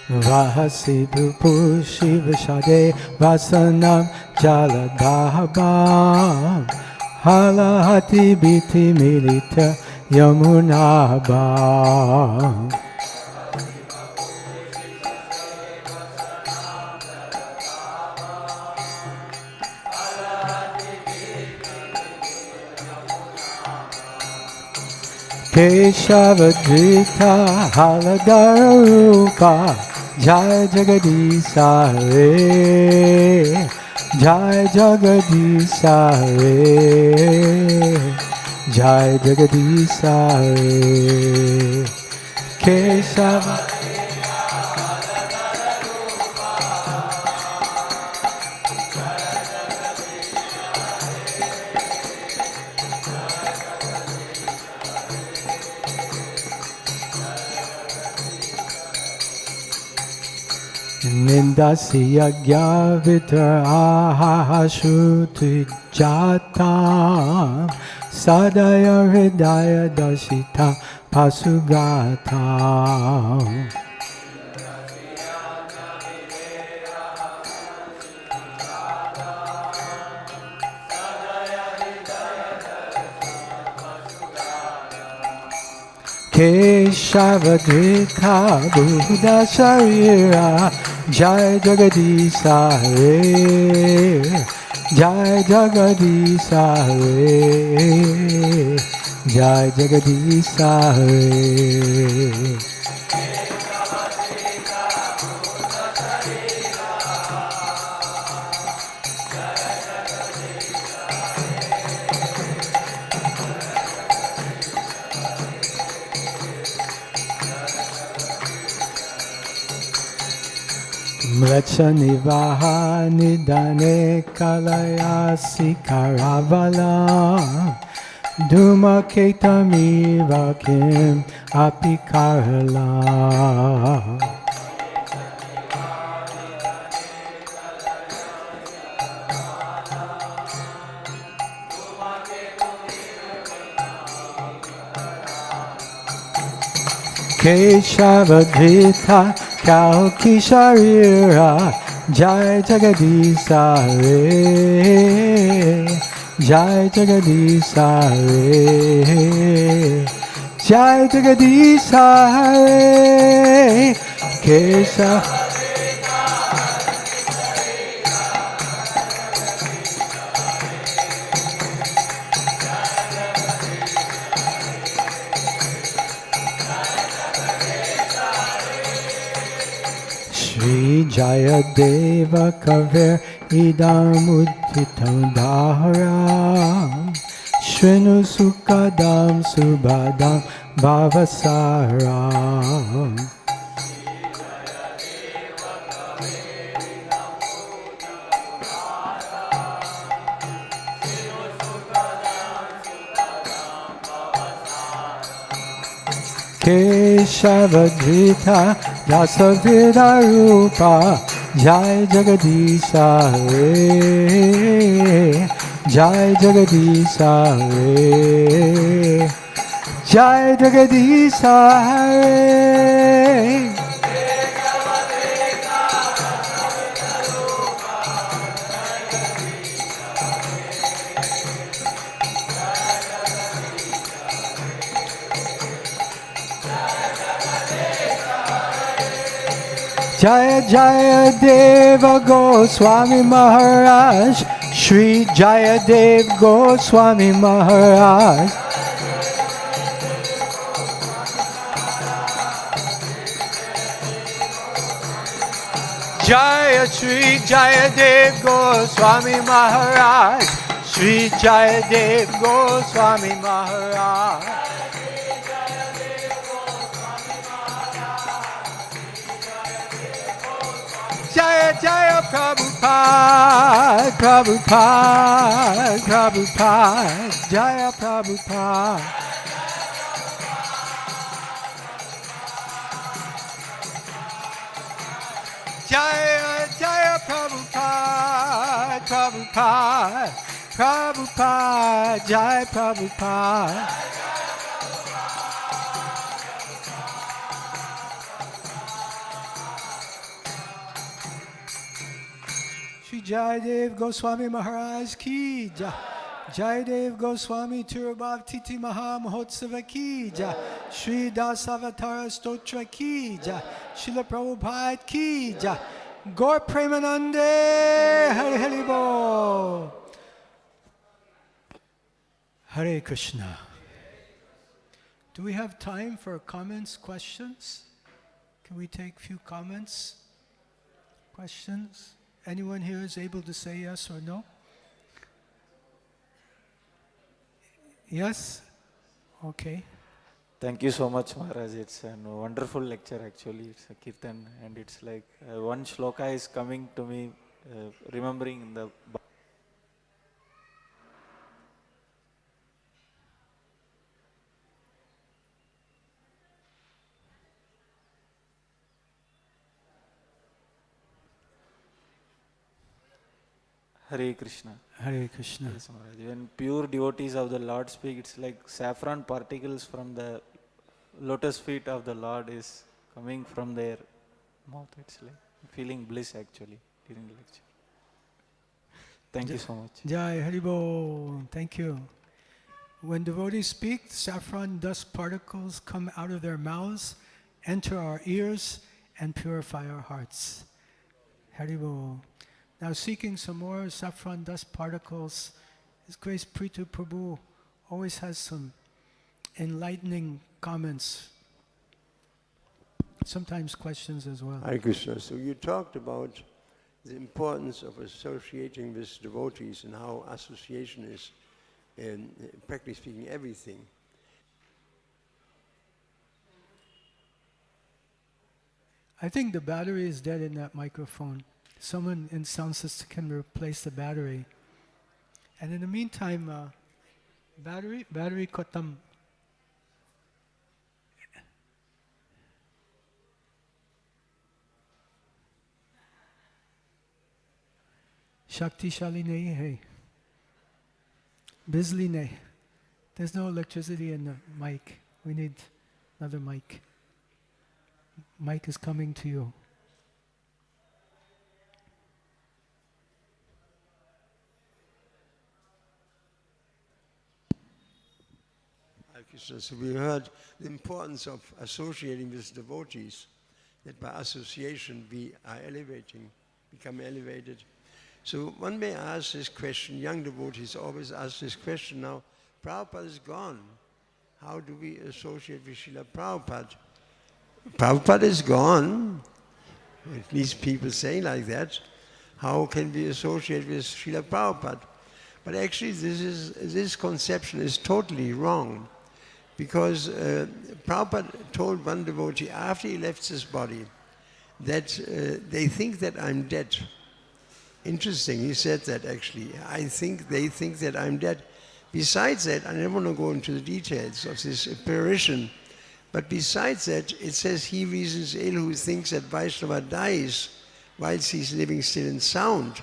Vahasiddhu Pushi Vishade Vasanam Jaladhabam Halahati Biti Milita Yamunabam Keshavadrita Haladara Rupa Jai Jagadisa Hare Jai Jagadisa Hare Jai Jagadisa Hare Kesava Nindasya Gyavitra Shuti Jata Sadaya Hridaya Dashita Pasugata Keshavadrita Buddha Sharira Jai Jagadisa Hare Jai Jagadisa Hare Jai Jagadisa Hare Mrechanivaha Nidane Kalayasi Karavala Duma Ketamiva Kim Apikarala Keshavadrita Kalki Sharira Jai Jagadisa Hare Jai Jagadisa Hare Jai Jagadisa Hare Kesha Shri Jayadeva Kaver Idam Uttitam Dharam Shrinu Sukadam Subhadam Bhavasaram Keshavadrita Jasavida Rupa Jai Jagadisa Hare Jai Jagadisa Hare Jai Jagadisa Hare Jaya Jayadeva Goswami Maharaj Shri Jayadeva Goswami Maharaj Jaya Shri Jayadeva Goswami Maharaj Shri Jayadeva Goswami Maharaj. Jaya Jaya Prabhupada, Prabhupada, Prabhupada, Jaya Prabhupada. Jaya Jaya Prabhupada, Prabhupada, Prabhupada, Jaya Prabhupada. Shri Jayadeva Goswami Maharaj ki jai. Jayadeva Goswami Tirubhav Titi Maha Mahotsava ki jai. Shri Dasavatara Stotra ki jai. Srila Prabhupada ki jai. Gaur Premanande Hare Hare Bo. Hare Krishna. Do we have time for comments, questions? Can we take a few comments, questions? Anyone here is able to say yes or no? Yes? Okay. Thank you so much, Maharaj. It's a wonderful lecture actually. It's a kirtan and it's like one shloka is coming to me, remembering in the Hare Krishna. Hare Krishna. Yes, Maharaj. When pure devotees of the Lord speak, it's like saffron particles from the lotus feet of the Lord is coming from their mouth. It's like feeling bliss actually during the lecture. Thank you so much. Jai Haribo. Thank you. When devotees speak, saffron dust particles come out of their mouths, enter our ears, and purify our hearts. Haribo. Now seeking some more saffron dust particles, His Grace Prithu Prabhu always has some enlightening comments, sometimes questions as well. Hare Krishna. So you talked about the importance of associating with devotees and how association is, in practically speaking, everything. I think the battery is dead in that microphone. Someone in sound system can replace the battery. And in the meantime, battery kotam. Shaktishali nahi hai. Bizli nahi. There's no electricity in the mic. We need another mic. Mic is coming to you. So we heard the importance of associating with devotees, that by association we are become elevated. So one may ask this question, young devotees always ask this question now, Prabhupada is gone. How do we associate with Srila Prabhupada? Prabhupada is gone. At least people say like that. How can we associate with Srila Prabhupada? But actually this conception is totally wrong. Because Prabhupada told one devotee after he left his body that they think that I'm dead. Interesting, he said that actually. They think that I'm dead. Besides that, I don't want to go into the details of this apparition, but besides that, it says he reasons ill who thinks that Vaishnava dies whilst he's living still and sound.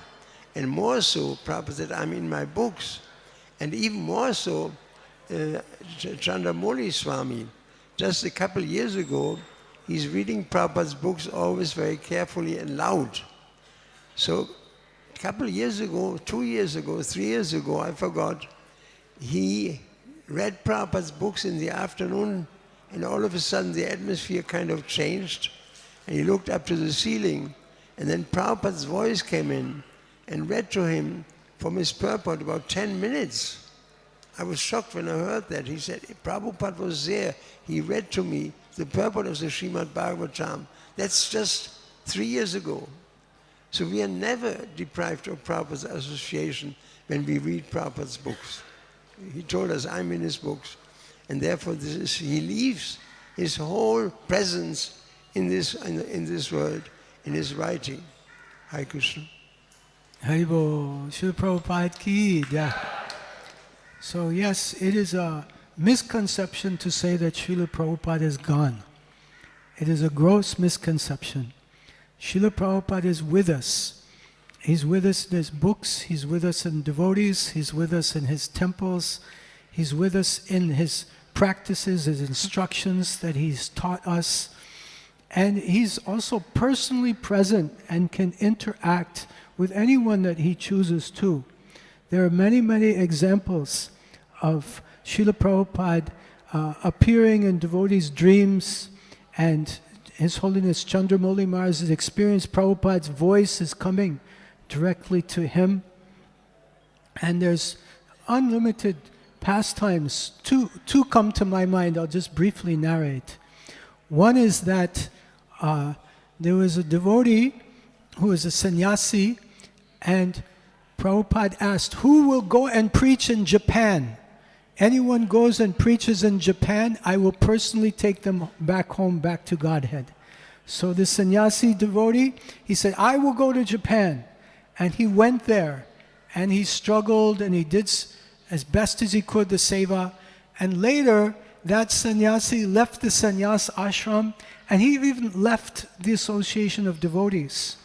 And more so, Prabhupada said, I'm in my books. And even more so, Chandramoli Swami, just a couple years ago, he's reading Prabhupada's books always very carefully and loud. So a couple of years ago, 2 years ago, 3 years ago, I forgot, he read Prabhupada's books in the afternoon, and all of a sudden the atmosphere kind of changed, and he looked up to the ceiling, and then Prabhupada's voice came in and read to him from his purport about 10 minutes. I was shocked when I heard that. He said, Prabhupada was there. He read to me the purport of the Srimad Bhagavatam. That's just 3 years ago. So we are never deprived of Prabhupada's association when we read Prabhupada's books. He told us, I'm in his books. And therefore he leaves his whole presence in this world, in his writing. Hare Krishna. Haribo, Srila Prabhupada ki jai. So yes, it is a misconception to say that Srila Prabhupada is gone. It is a gross misconception. Srila Prabhupada is with us. He's with us in his books, he's with us in devotees, he's with us in his temples, he's with us in his practices, his instructions that he's taught us. And he's also personally present and can interact with anyone that he chooses to. There are many, many examples of Srila Prabhupada appearing in devotees' dreams, and His Holiness Chandramauli Maharaj has experienced Prabhupada's voice is coming directly to him. And there's unlimited pastimes. Two come to my mind, I'll just briefly narrate. One is that there was a devotee who was a sannyasi, and Prabhupada asked, who will go and preach in Japan? Anyone goes and preaches in Japan, I will personally take them back home, back to Godhead. So the sannyasi devotee, he said, I will go to Japan. And he went there, and he struggled, and he did as best as he could the seva. And later, that sannyasi left the sannyas ashram, and he even left the association of devotees.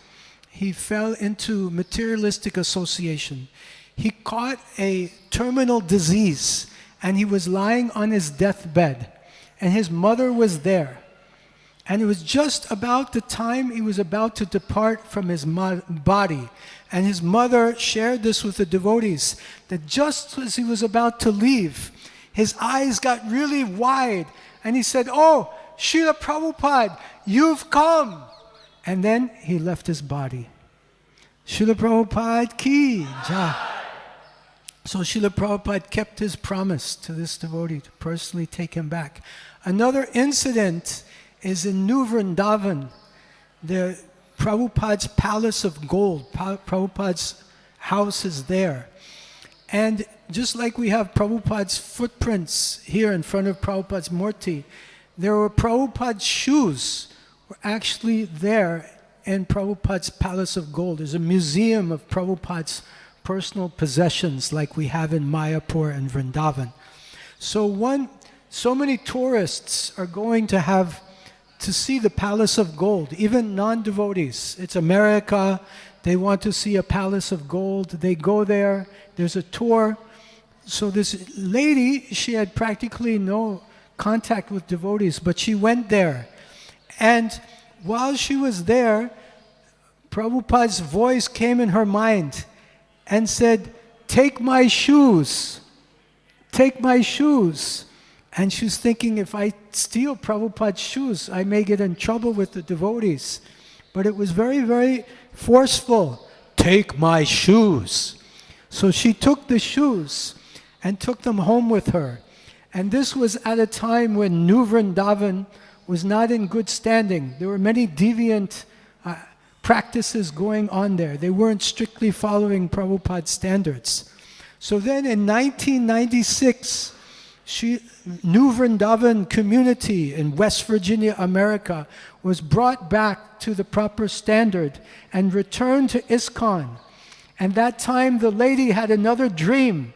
He fell into materialistic association. He caught a terminal disease, and he was lying on his deathbed, and his mother was there. And it was just about the time he was about to depart from his body. And his mother shared this with the devotees, that just as he was about to leave, his eyes got really wide, and he said, oh, Srila Prabhupada, you've come. And then he left his body. Srila Prabhupada ki jai. So Srila Prabhupada kept his promise to this devotee to personally take him back. Another incident is in New Vrindavan, the Prabhupada's palace of gold. Prabhupada's house is there. And just like we have Prabhupada's footprints here in front of Prabhupada's murti, there were Prabhupada's shoes were actually there in Prabhupada's palace of gold. There's a museum of Prabhupada's personal possessions like we have in Mayapur and Vrindavan. So many tourists are going to see the palace of gold, even non-devotees. It's America, they want to see a palace of gold, they go there, there's a tour. So this lady, she had practically no contact with devotees, but she went there. And while she was there, Prabhupada's voice came in her mind and said, take my shoes, take my shoes. And she's thinking, if I steal Prabhupada's shoes, I may get in trouble with the devotees. But it was very, very forceful. Take my shoes. So she took the shoes and took them home with her. And this was at a time when New Vrindavan was not in good standing. There were many deviant practices going on there. They weren't strictly following Prabhupada's standards. So then in 1996, New Vrindavan community in West Virginia, America, was brought back to the proper standard and returned to ISKCON. And that time the lady had another dream.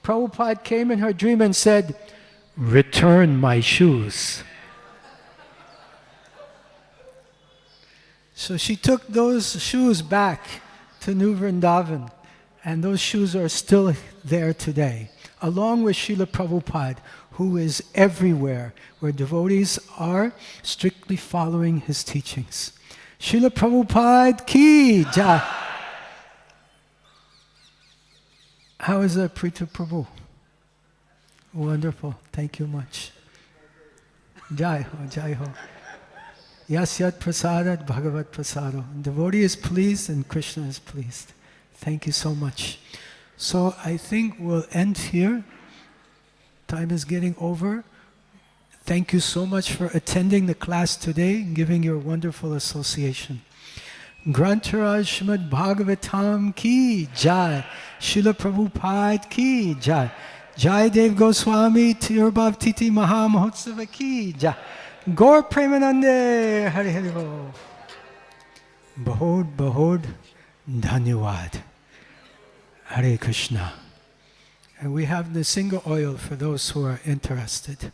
Prabhupada came in her dream and said, return my shoes. So she took those shoes back to New Vrindavan, and those shoes are still there today, along with Srila Prabhupada, who is everywhere, where devotees are strictly following his teachings. Srila Prabhupada ki jai. How is that, Prita Prabhu? Wonderful. Thank you much. Jai ho, jai ho. Yasyat prasadat Bhagavat prasado. Devotee is pleased and Krishna is pleased. Thank you so much. So I think we'll end here. Time is getting over. Thank you so much for attending the class today and giving your wonderful association. Grantaraj Srimad Bhagavatam ki jai. Srila Prabhupada ki jai. Jayadeva Goswami Tirbhav Titi Maha Mahotsava ki jai. Gaur Premanande Hare Hare Bol. Bahod Bahod Dhanyavad. Hare Krishna. And we have the single oil for those who are interested.